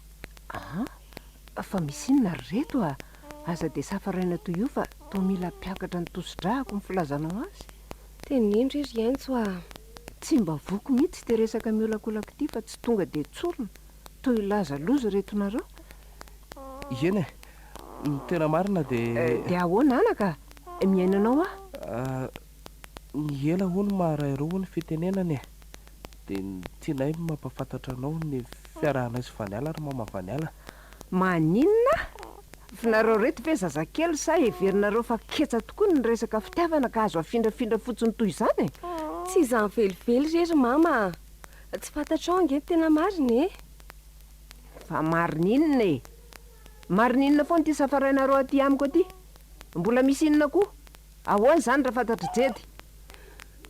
S5: Fa misy inona reto a. Aza dia safaraina toy io fa toa mila mpiakatra ny tosi-drahako ny filazanao azy.
S1: Tenindry ry antso a.
S5: Tsy mba voko mihitsy dia resaka miolakolaka ity fa tsy tonga dia tsorona. Toa ilaza loza reto nareo.
S3: Eny e, ny tena marina dia...
S5: Dia ahoana anaka? Miainanao a?
S3: Ny ela ho ny maharairoa ny fitenenany e. Dia tianay mampafantatra anao ny fiarahanay sy Vaniala ary mama Vaniala.
S5: Maninona? Finareo reto ve zazakely sa heverinareo fa ketsa tokoa ny resaka fitiavana ka azo afindrafindra fotsiny toy izany e?
S1: Tsy izany velively rery mama. Tsy fantatrao ange tena marina e.
S5: Fa marininona e? Marininona foana ty safarainareo aty amiko aty? Mbola misy inona koa? Ahoana izany raha fantatra jedy?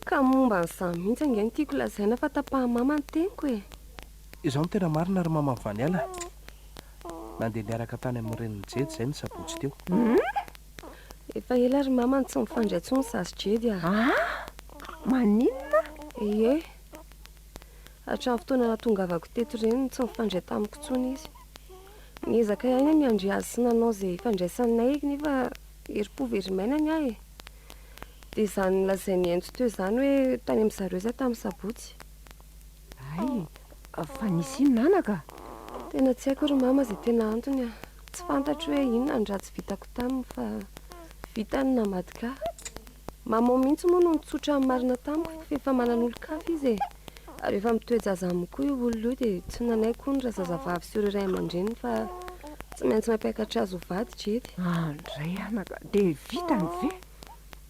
S1: Ka momba n'izany mihitsy ange ny tiako lazaina fa tapahan mama ny teniko e.
S3: Izao ny tena marina ry mama Vaniala. Nandeha niaraka tany amin'ny reniny jedy izay ny sabotsy teo.
S1: Efa ela ry mama ny tsy mifandray intsony sasy jedy a.
S5: Maninona?
S1: Ie, hatramin'ny fotoana natongavako teto ireny tsy mifandray tamiko intsony izy. Niezaka ihany miandry azy sy nanao izay ifandraisanay nefa herim-po very mainany ahy. Dia izany lazainy ento teo izany hoe tany amin'ny zareo izy tamin'ny sabotsy.
S5: Ay, fa nisy nanaka?
S1: Tena tsy haiko ry mama izay tena antony. Tsy fantatro hoe inona ny ratsy vitako taminy fa vitany namadika. Mama mihitsy moa no nitsotra amin'ny marina tamiko fa efa manan'olo-kafa izy e. Ary efa mitoejaza amiko koa io olona io dia tsy nanaiko ny razazavavy sy ireo ray aman-dreny fa tsy maintsy mampiakatra azy ho vady jety.
S5: Andray anaka, dia vitany ve?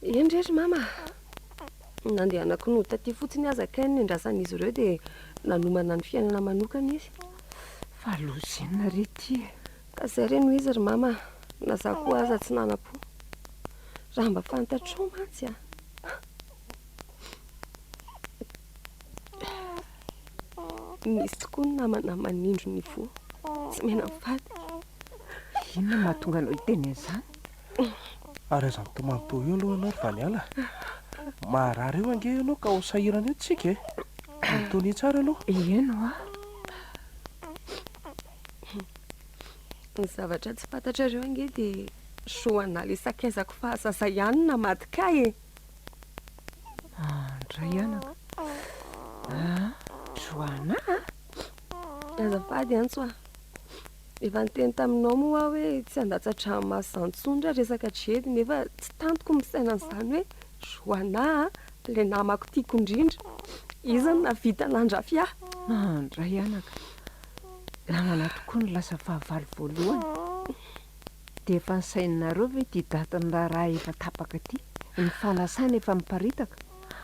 S1: Endrery mama. Nandehanako no taty fotsiny azakainy ny andrasan'izy ireo dia nanomana ny fiainana manokana izy.
S5: Fa lozenina rety.
S1: Ka izay reny izy ry mama, na za koa aza tsy nana-po. Raha mba fantatrao mantsy a. Misy tokoa ny namana manindro ny fo, tsy mena mifady.
S5: Inona mahatonga anao hiteny izany?
S3: Ary aza mitomanoto eo aloha anao ry Vaniala. Maharary eo ange ianao ka ho sahirana eo tsika e. Mitony tsara aloha.
S5: Eno a.
S1: Ny zavatra tsy fantatrareo ange dia soana le sakaizako fahazaza ihany namadika e.
S5: Andray anaka. Soana?
S1: Azafady antso a. Efa niteny taminao moa aho hoe tsy handatsa-dranomasy antsondra resaka jedy nefa tsy tantoko misaina an'izany hoe Joana le namako tiako indrindra. Izy no navita nandrafy ahy.
S5: Andray anaka. Namana tokoa ny lasa fahavalo voalohany. Dia efa nisaininareo ve ty datin'ny raha efa tapaka ty? Ny fanasana efa miparitaka.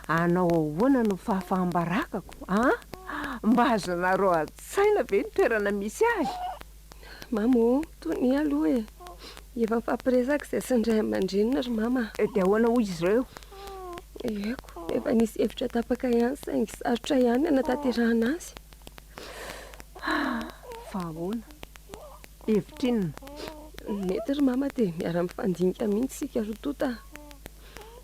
S5: Anao ahoana no fahafahambarakako? Mba azonareo an-tsaina ve ny toerana misy ahy?
S1: Mamo, tony aloha e. Efa mifampiresaka izay sy ny ray aman-dreniny ry mama.
S5: Dia ahoana hoy izy ireo?
S1: Eko, efa nisy hevitra tapaka ihany saingy sarotra ihany hanatanterahana azy.
S5: Fa ahoana? Hevitra inona?
S1: Mety ry mama dia miara-mifandinika mihitsy sika roa tota.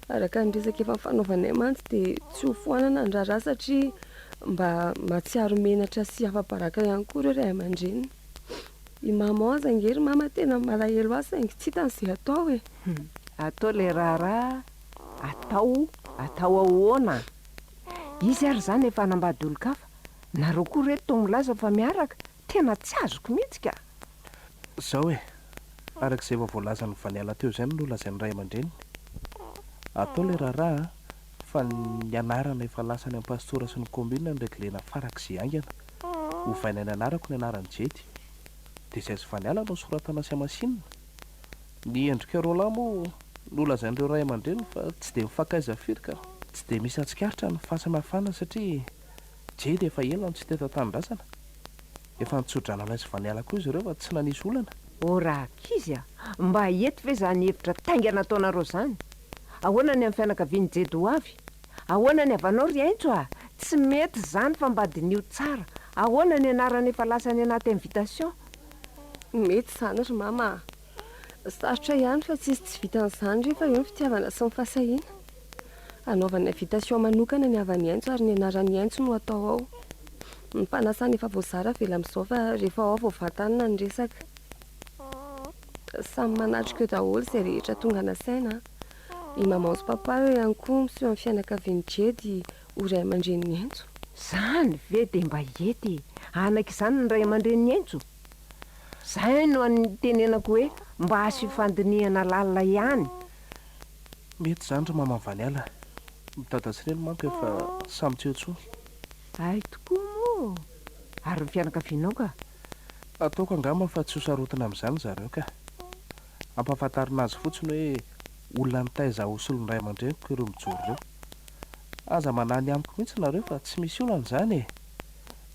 S1: Araka ny resaka efa fanaovanay mantsy dia tsy ho foanana ny raharaha satria mba matsiaro menatra sy afa-baraka ihany koa ireo ray aman-dreniny. I mama aza angery mama tena malahelo azy saingy tsy hitany izay atao e.
S5: Atao le raharaha, atao ahoana? Izy ary zany efa hanambady olo-kafa. Nareo koa reto milaza fa miaraka. Tena tsy azoko mihitsy ka.
S3: Zao e, arak'izay efa voalazan'ny Vaniala teo izay no lazain'ny ray aman-dreniny. Atao le raharaha fa ny anarana efa lasany amin'ny pastora sy ny kombina ny reglena farak'izay aingana. Hovaina ny anarako ny anarany jety. Dia izay sy Vaniala no soratana sy amasinina. Ny endrika rola moa no lazain'ireo ray aman-dreniny fa tsy dia mifankaiza firy ka tsy dia misy atsikaritra ny fahasamihafana satria jedy efa ela no tsy teta tanindrazana. Efa nitsodrana ilay sy Vaniala koa izy ireo fa tsy nanisy olana.
S5: Raha kizy a, mba eto ve zany hevitra taingana ataonareo zany? Ahoana ny amin'ny fianakaviany jedy ho avy? Ahoana ny avanao ry aintso a? Tsy mety zany fa mba dinio tsara. Ahoana ny anarany efa lasany anaty invitation?
S1: Mety izany ry mama. Sarotra ihany fa tsisy tsy vitan'izany rehefa eo ny fitiavana sy ny fahasahiana. Anaovana invitation manokana ny avany aintso ary ny anaran'ny aintso no atao ao. Ny fanasana efa voazara vela amin'izao fa rehefa ao vao vantanina ny resaka. Samy manatrika eo daholo izay rehetra tonga nasaina. I mama sy papa eo ihany koa miseho amin'ny fianakaviany jedy ho ray aman-dreniny aintso.
S5: Zany ve dia mba ety anaka izany ny ray aman-dreniny aintso? Zay no tenenako hoe mba asy fandinihana lalina ihany.
S3: Mety zany ry mama Vaniala. Mitadatsireny manko efa samy tsy eo intsony.
S5: Ay tokoa moa. Ary ny fianakavianao ka?
S3: Ataoko angamba fa tsy ho sarotana amin'izany zareo ka. Ampahafantarina azy fotsiny hoe olona nitaiza hosolon'ny ray aman-dreniko ireo mijoro ireo. Aza manany amiko mihitsy nareo fa tsy misy olana izany e.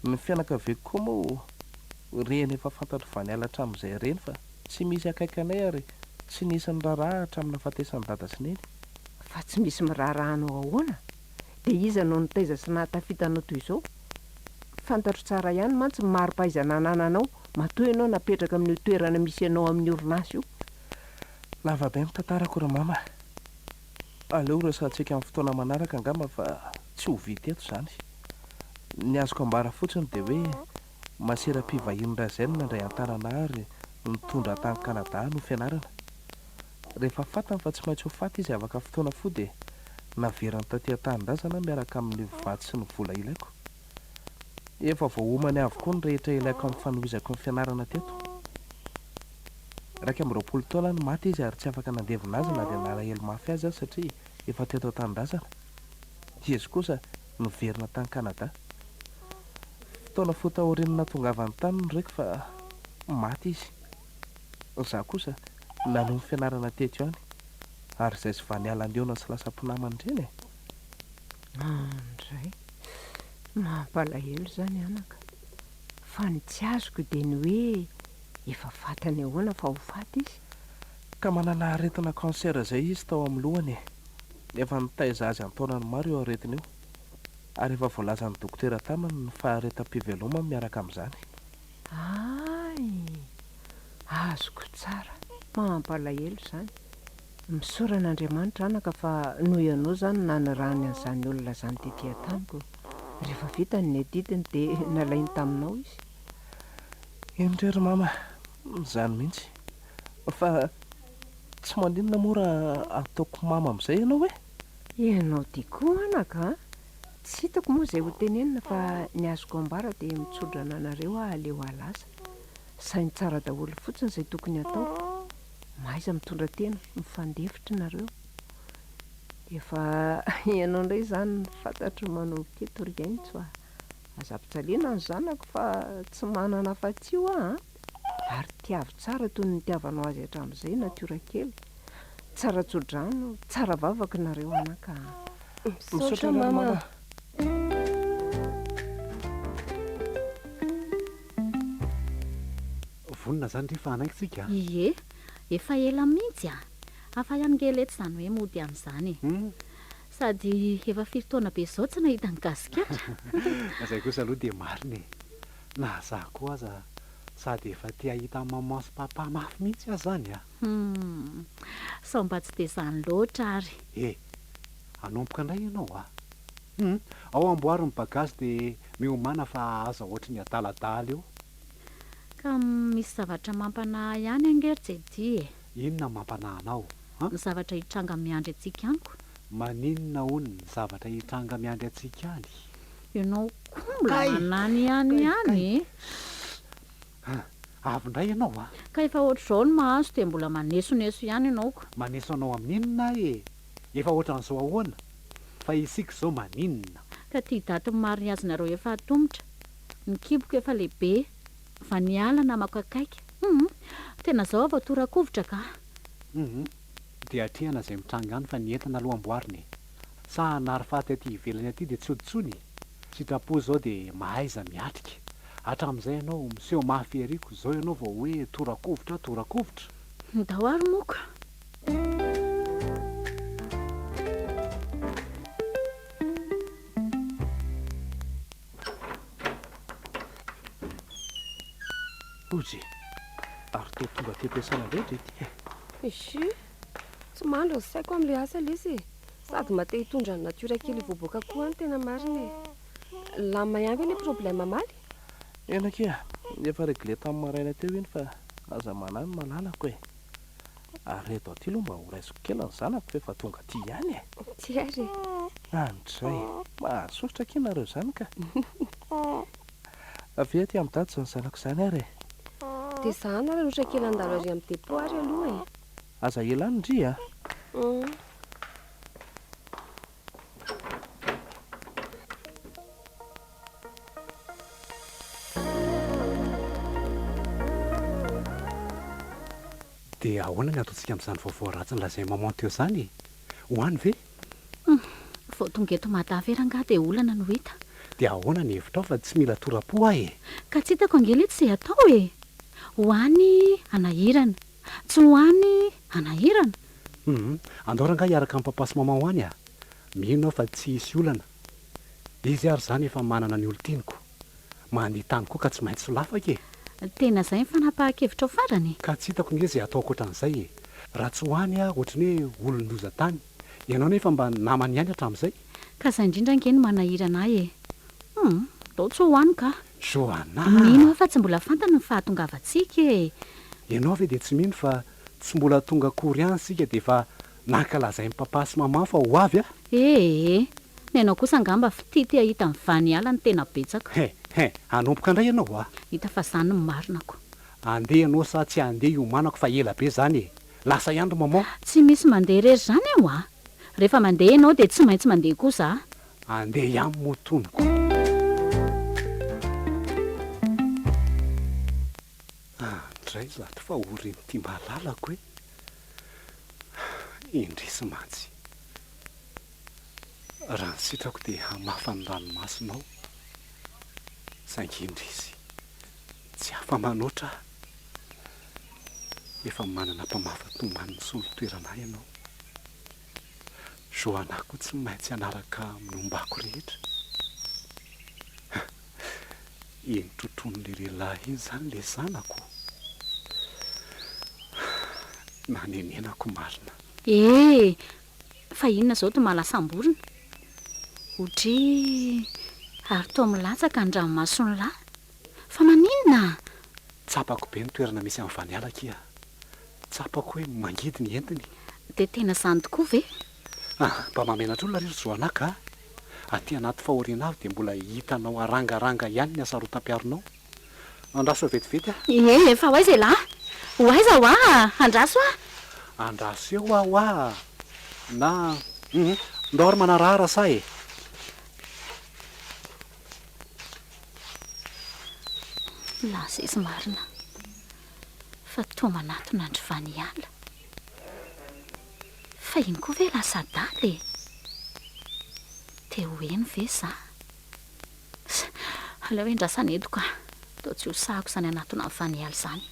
S3: Ny fianakaviako koa moa reny efa fantatro Vaniala hatramin'izay reny fa tsy misy akaiky anay ary tsy nisy ny raharaha hatramin'ny nahafatesan'ny dada sy neny.
S5: Fa tsy misy miraharahanao ahoana? Dia iza no nitaiza sy nahatafitanao toy izao? Fantatro tsara ihany mantsy maro-pahaizana anananao matoa ianao napetraka amin'ny toerana misy ianao amin'ny orinasa io.
S3: Lava be ny tantarako ry mama. Aleo resahantsika amin'ny fotoana manaraka angamba fa tsy ho vita eto izany. Ny azoko ambara fotsiny dia hoe masera-pivahiny zay no nandray an-tanana ary nitondra tany Kanada no fianarana. Rehefa fatany fa tsy maintsy ho faty izy afaka fotoana fo dia naverany taty an-tanindrazana miaraka amin'ny vaty sy ny vola ilaiko. Efa voahomany avokoa ny rehetra ilaiko amin'ny fanohizako ny fianarana teto. 20 taona no maty izy ary tsy afaka nandevina azy na dia nalahelo mafy azy satria efa teto an-tanindrazana. Izy kosa niverina tany Kanada. Fotoana fotahorenina tongavany tany no reko fa maty izy. Izaho kosa nanohy ny fianarana teto ihany ary izay sy vanialany eo na sy lasa mpinamana ireny.
S5: Indray mampalahelo izany anaka, fa ny tsy azoko dia ny hoe efa fatany ahoana fa ho faty izy.
S3: Ka manana aretina kansera izay izy tao amin'ny lohany. Efa nitaiza azy an-taonany maro eo aretina io ary efa voalazan'ny dokotera tamany ny faharetam-pivelomany miaraka amin'izany.
S5: Ay, azoko tsara, mampalahelo izany. Misoran'Andriamanitra anaka fa noho ianao izany nanarahany an'izany olona izany tetỳ an-taniko. Rehefa vita ny adidiny dia nalainy taminao izy.
S3: Indray mama, izany mihitsy. Fa tsy maninona mora ataoko mama amin'izay ianao hoe?
S5: Ianao tia koa anaka, tsy hitako moa izay ho tenenina fa ny azoko ambara dia mitsodrana anareo aleo alaza. Sainy tsara daholo fotsiny izay tokony ataoko. Maiza mitondra tena, mifandefitra nareo. Efa ianao indray izany fantatro manomboka eto riaintso a. Aza-pitsaliana ny zanako fa tsy manana afa-tsy io aho, ary tiavo tsara toy ny tiavanao azy hatramin'izay natiora kely. Tsara tsodrano, tsara vavaka nareo anaka.
S1: Misaotra mama.
S2: Vonina izany rehefa anaikitsika.
S4: Ie, efa ela mihitsy a. Afa ihany ngely eto izany hoe mody amin'izany. Sady efa 5 taona be izao tsy nahita ny gasikatra.
S2: Izay kosa aloha dia marina. Na zaho koa aza sady efa tia hita maman sy papa mafy mihitsy aho izany a.
S4: Sao mba tsy dia izany loatra ary.
S2: Hanomboka indray ianao a. Ao amboary ny bagazy dia miomana fa aza ohatry ny adaladala eo.
S4: Ka misy zavatra mampanahy ihany angeritsy edy.
S2: Inona mampanahy anao?
S4: Ny zavatra hitranga miandry antsika aniko.
S2: Maninona hono ny zavatra hitranga miandry antsika any?
S4: Ianao koa mbola manany ihany.
S2: Avy indray ianao a?
S4: Ka efa ohatr'izao ny mahazo dia mbola manesoneso ihany ianao ko.
S2: Maneso anao amin'inona efa ohatran'izao ahoana? Fa isika izao maninona?
S4: Ka tia daty ny mariny azy nareo efa atombotra. Ny kiboko efa lehibe, fa niala namako akaiky. Tena izao avao torakovitra ka.
S2: Dia atrehana izay mitranga any fa nientana aloha amboariny. Sa nary faty aty ivelany aty dia tsy oditsony. Sitrapo izao dia mahaiza miatrika. Hatramin'izay ianao miseho mafy eriko, izao ianao vao hoe torakovitra, torakovitra.
S4: Dao ary moka.
S3: Ozy, ary toa tonga ty ampiasana rehetra ety.
S1: Isy, tsy mandro ny saiko amin'ilay asa lesy. Sady mate hitondra ny natiora kely voaboaka koa ny tena mariny. Lama ihany ve ny problème maly?
S3: Enakia, efa regle tamin'ny maraina teo iny fa aza manany malalako e. Ary reto aty aloha mba ho raisiko kely ny zanako fa efa tonga ty ihany e.
S1: Ty ary.
S3: Andray, mahasosotra kinareo zany ka. Avy aty amin'ny daty izany zanako izany ary.
S1: Dia izany ary ohatra kely andalo ary amin'ny depo ary aloha e.
S3: Aza elany ndry a.
S2: Dia ahoana ny ataontsika amin'izany vaovao ratsy nylazay maman teo izany? Hoany ve?
S4: Vao tonga eto Madagasikara dia olana no hita.
S2: Dia ahoana ny hevitra ao fa tsy mila torapo ahy e?
S4: Ka tsy hitako angely ety izay atao e. Hoany anahirana, tsy hoany anahirana.
S2: Andao rangahy hiaraka amin'ny papa sy maman hoany a. Mino aho fa tsy hisy olana. Izy ary izany efa manana ny olo-tiniko. Mandeha tany koa ka tsy maintsy solafaka e.
S4: Tena izay ny fanapahan-kevitra ao farany.
S2: Ka tsy hitako nge izay ataoko ohatran'izay e. Raha tsy hoany a ohatry ny hoe olon-doza tany. Ianao nefa mba namany ihany hatramin'izay.
S4: ka zay indrindra nkeny manahirana e. Dao tsy hoany ka.
S2: Joana,
S4: mino fa tsy mbola fantana ny fahatongavantsika e.
S2: ianao ve dia tsy mino fa tsy mbola tonga kory ihany sika dia efa nankalazay ny papa sy mama fa ho avy a?
S4: Ny anao kosa angamba fitity ahita ny vaniala ny tena betsaka.
S2: Hanompoka indray ianao a?
S4: Hita fa zany ny marinako.
S2: Andeha ianao sa tsy andeha iomanako fa ela be zany e. Lasa iandro maman.
S4: Tsy misy mandeha rery zany aho a. Rehefa mandeha ianao dia tsy maintsy mandeha kosa.
S2: Andeha ihany motoniko. Andray zato fa oriny ty malalako e. Indrisy mantsy. Raha ny sitrako dia hamafany ranomasinao. Saingy indrisy. Tsy hafa manoatra. Efa manana mpamafa-toman'ny solo-toerana ianao. Joanako tsy maintsy anaraka minombako rehetra. Eny trotron'le lehilahy iny zany le zanako. Nanenenako marina.
S4: Fa inona zao to malasamborina? Otry ary to milatsaka ny ranomasony lahy. Fa maninona?
S2: Tsapako be ny toerana misy amin'ny vaniala kia. Tsapako hoe mangidy ny entiny.
S4: Dia tena zany tokoa ve?
S2: Mba mamenatra olona rehetra Joanaka. Aty anaty fahoriana avy dia mbola hitanao arangaranga ihany ny asarotam-piaronao. Andraso vetivety a?
S4: Fa hoaiza lahy? Hoaiza ho andraso a?
S2: Andraso eo aho a. Na ndao ary manarahara sa e.
S4: Lasa izy marina fa toa manatona andry vaniala. Fa iny koa ve lasa daly e? Te ho eny ve za? Aleo endrasana eto ka. Tao tsy ho sahako zany anatona ny vaniala zany.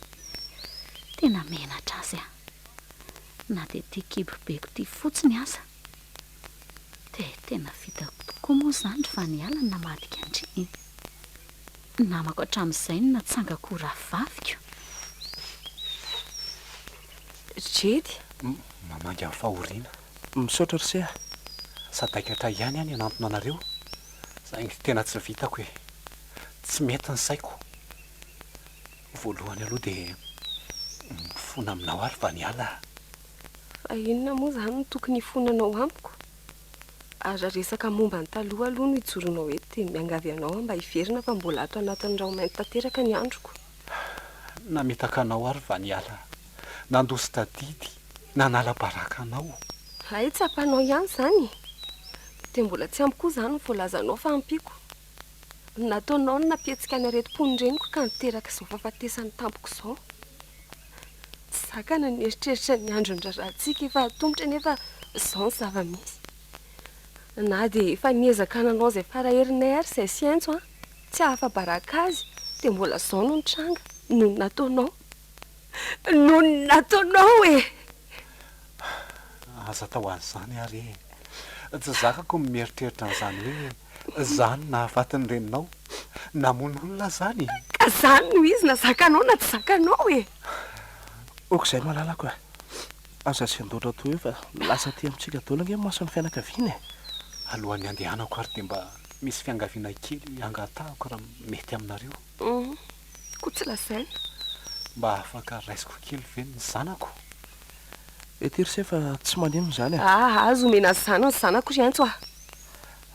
S4: Tena menatra azy a. Na dia ty kibobeko ty fotsiny aza. Dia tena vitako tokoa moa zany vaniala ny namadika andriny. Namako hatramin'izay no natsangako rahavaviko.
S1: Jedy
S2: Mamangy amin'ny fahoriana.
S3: Misaotra ry se.
S2: Sadaikatra ihany any anantona anareo. Saingy tena tsy vitako e. Tsy mety ny saiko. Voalohany aloha dia mifona aminao ary vaniala.
S1: fa inona moa zany no tokony hifonanao amiko? Ary resaka momba ny taloha aloha no hijoronao eto dia miangavy anao mba hiverina fa mbola ato anatin'ny rahomainty tanteraka ny androko.
S2: Nametaka anao ary vaniala. Nandosy tadidy. Nanala baraka anao.
S1: Hay tsy ampanao ihany zany. Dia mbola tsy ampy koa zany ny voalazanao fa ampiko. Nataonao ny napietsika ny aretim-pony reniko ka niteraka izao fahafatesany tampoko izao. Tsy zakana ny eritreritra ny andro ny rarantsika efa atombotra nefa izao ny zava-misy. Na dia efa niezaka nanao izay faraherinay ary izay siantso tsy hahafa-baraka azy dia mbola izao no nitranga noho ny nataonao. Noho ny nataonao e!
S2: Aza tao an'izany ary tsy zakako mieritreritra n'izany hoe zany nahafatiny reninao namono olona zany.
S1: Ka zany no izy na zakanao na tsy zakanao e.
S3: Okizay malalako e. Aza sy andoatra toy fa lasa ty amintsika daola nge maso ny fianakaviana e.
S2: Alohan'ny andehanako ary dia mba misy fiangaviana kely angatahako raha mety aminareo.
S1: Koa tsy lazaina.
S2: Mba afaka raisiko kely ve ny zanako?
S3: Ety ry se fa tsy manino zany e.
S1: Azo omena zana ny zanako ry antso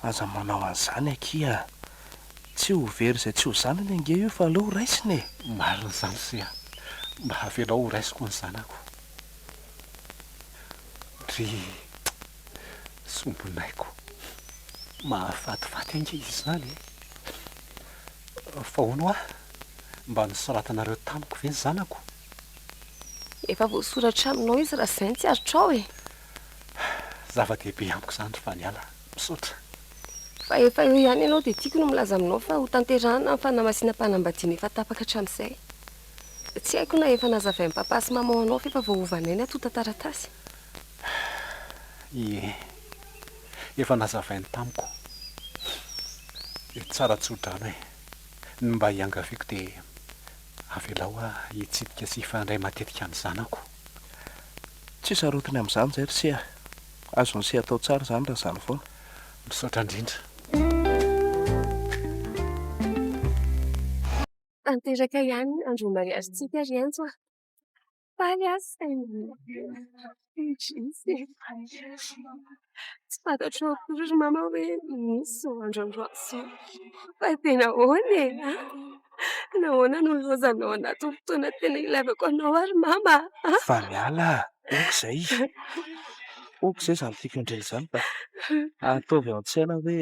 S3: Aza manao an'izany akia. Tsy ho very izay tsy ho zanany ange io fa aleo ho raisiny e.
S2: Marina izany sia. Mba avelao ho raisiko ny zanako. Ry sombonaiko. Mahafatifaty ange izy zany e. Fa hono mba nisoratanareo tamiko ve ny zanako?
S1: Efa voasoratra aminao izy raha izay tsy azotrao e.
S2: Zava-dehibe amiko zany ry vaniala. Misaotra.
S1: Fa efa eo ihany ianao dia tiako no milaza aminao fa ho tanterahana ny fanamasinam-panambadiana efa tapaka hatramin'izay. Tsy haiko na efa nazavain'ny papa sy mama anao fa efa voaovanay ny atonta taratasy.
S2: Ie, efa nazavainy tamiko. Tsara tsodrano e. Ny mba hiangaviako dia avelao hitsidika sy hifandray matetika amin'ny zanako.
S3: Tsy sarotiny amin'izany zay ry se. Azony se atao tsara zany raha zany foana. misaotra indrindra.
S1: Tanteraka ihany andro mariazintsika rientso a. Faly asainy. Tsy fantatro akory ry mama hoe misy zao androandro azy io. Fa tena ahoana e? Nahoana no lozanao anaty fotoana tena ilevako anao ary mama?
S3: Fa miala okizay izany tiako indrindra izany fa ataovy ao an-tsaina hoe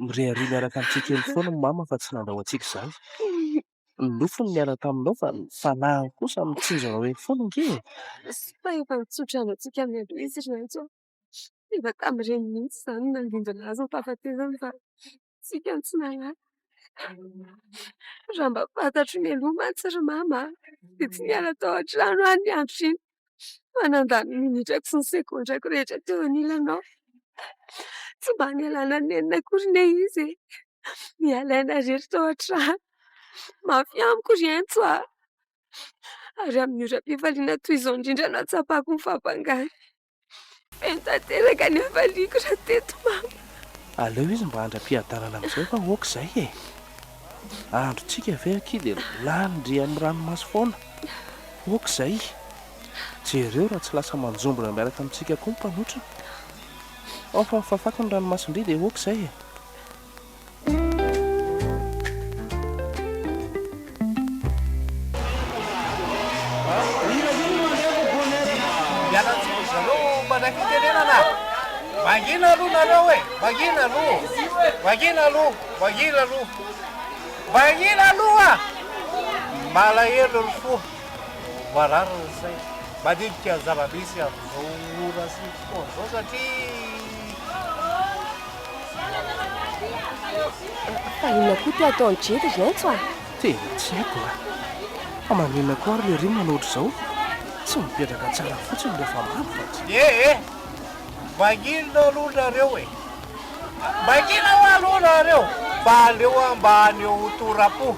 S3: mirehary miaraka amintsika eny foana ny mama fa tsy nandao antsika izany. Nofony miala taminao fa fanahy kosa mitsinjona hoe foana nge.
S1: Sy fa efa nitsotrano antsika amin'ny andro izy rientso. Efa tamin'ireny mihitsy izany nandindona azy ny fahafatesany fa tsika ny tsy nalaky. Raha mba fantatro ny aloha mantsy ry mama dia tsy miala tao an-trano any ny andro iny. Fa nandany ny minitrako sy ny sekondrako rehetra teo anilanao. Tsy mba nialana nenina akory ne izy e. Nialaina rery tao an-trano. Mafy amiko rientso a. Ary amin'ny oram-pifaliana toy izao indrindra nahatsapako ny fahampangany. Feno tanteraka ny hafaliako raha teto mama.
S3: Aleo izy mba handram-piadanana amin'izay fa okizay e. Androntsika ve ankidy landry amin'ny ranomasy foana. Okizay. Jereo raha tsy lasa manjombona miaraka amintsika koa ny mpanotrona. Ao fa fafako ny ranomasindry dia okizay e.
S7: Vangina aloha nareo e, vangina aloha, vangina aloha, vangina aloha, vangina aloha! Malahelo ny fo, marary ny say, madidika ny zava-misy amin'izao ora sy fotoana izao satria
S1: Fa inona koa ty ataony jety rientso a?
S3: Tena tsy haiko a. Fa manina koa ary le rino manao ohatr'izao. Tsy mipetraka tsara fotsiny rehefa mamy fa tsy.
S7: vangina aloha nareo e, vangina ho aloha nareo, mba aleo ambany eo torapo.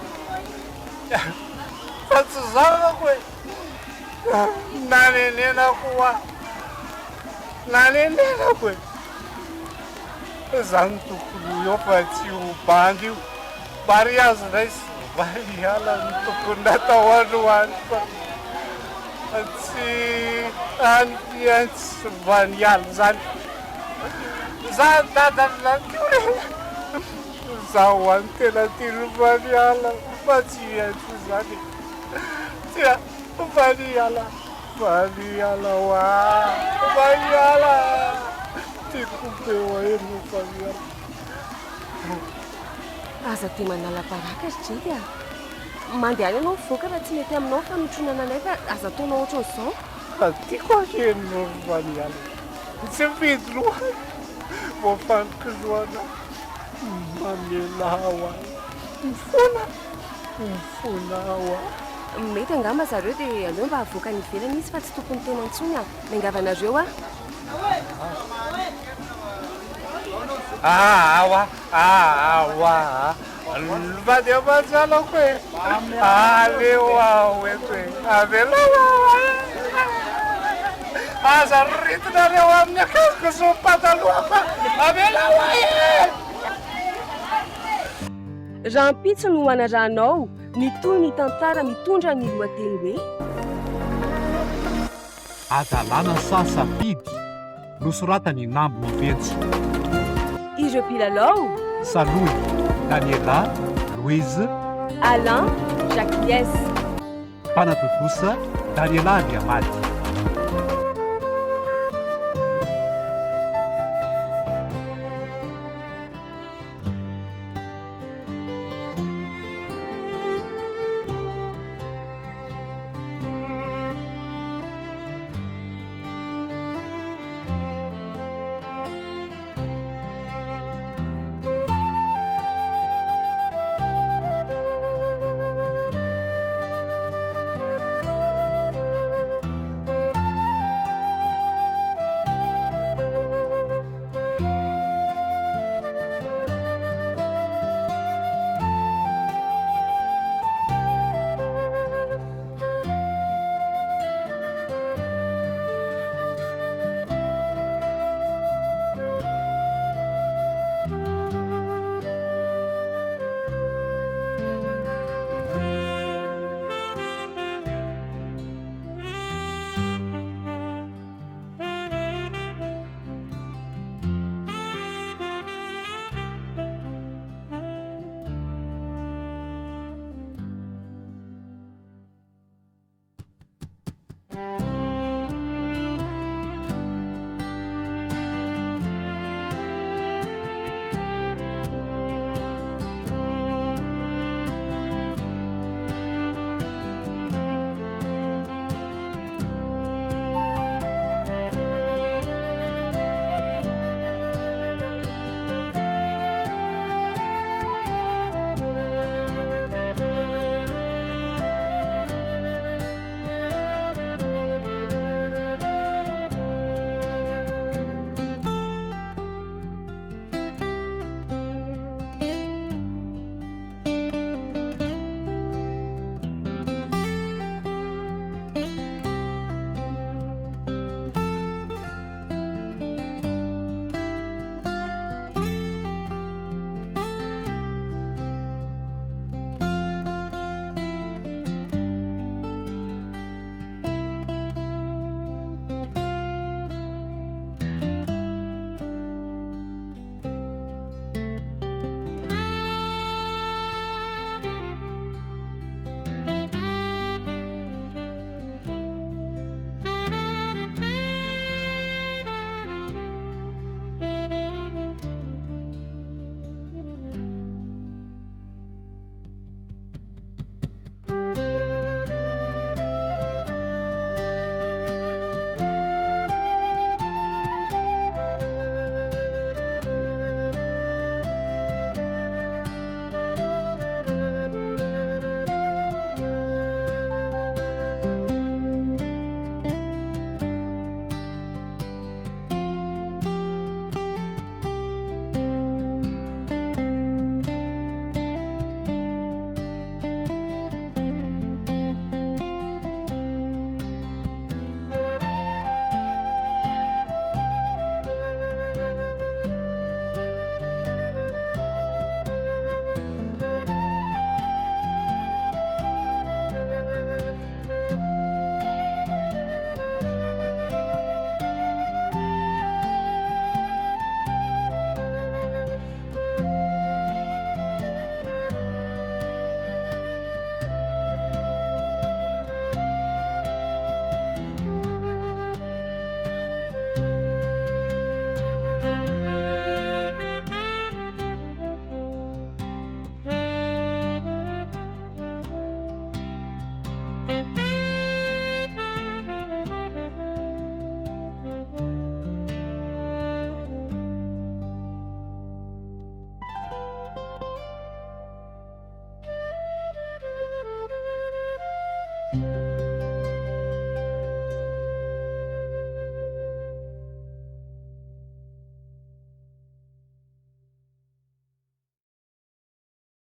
S7: Fa tsy zavako e, nanenenako a, nanenenako e. Zany tokony eo fa tsy ho bandy io. Mariazy ndray sy variala ny tokony natao androany fa tsy antsy vaniala zany. Za dadany lakio re. Zaho any tena tilo vaniala fa tsy antsy zany. Tia, vaniala, vaniala wa, vaniala. Tiako be hoahery vaniala.
S1: Aza dia manala baraka ry jety a. Mandeha any ianao mivoaka raha tsy mety aminao fa notronana anay fa aza ataonao ohatran'izao.
S7: Fa tiako ahenino vaniala. Tsy mividy loha. Voafaniky loana. Mamela ao ahy. Mifona. Mifona ao ahy.
S1: Mety angamba zareo dia aleo mba havoaka ny ivelany izy fa tsy tokony tena antsony a. Miangavanareo a.
S7: Awa. Vady amanjalako e. Aleo aho eto e. Avela aho e. Aza ritinareo amin'ny akazoko sy pataloha fa avela aho e.
S1: Rampitso no anarahanao, mitoy ny tantara mitondra ny lohateny hoe
S2: Adalana SA SAFIDY, nosoratany Nambo Mifetsy.
S1: ireo mpilalao
S2: Saloy, Daniela, Louise,
S1: Alain, Jacques,
S2: Panatokosa, Daniela Andriamady.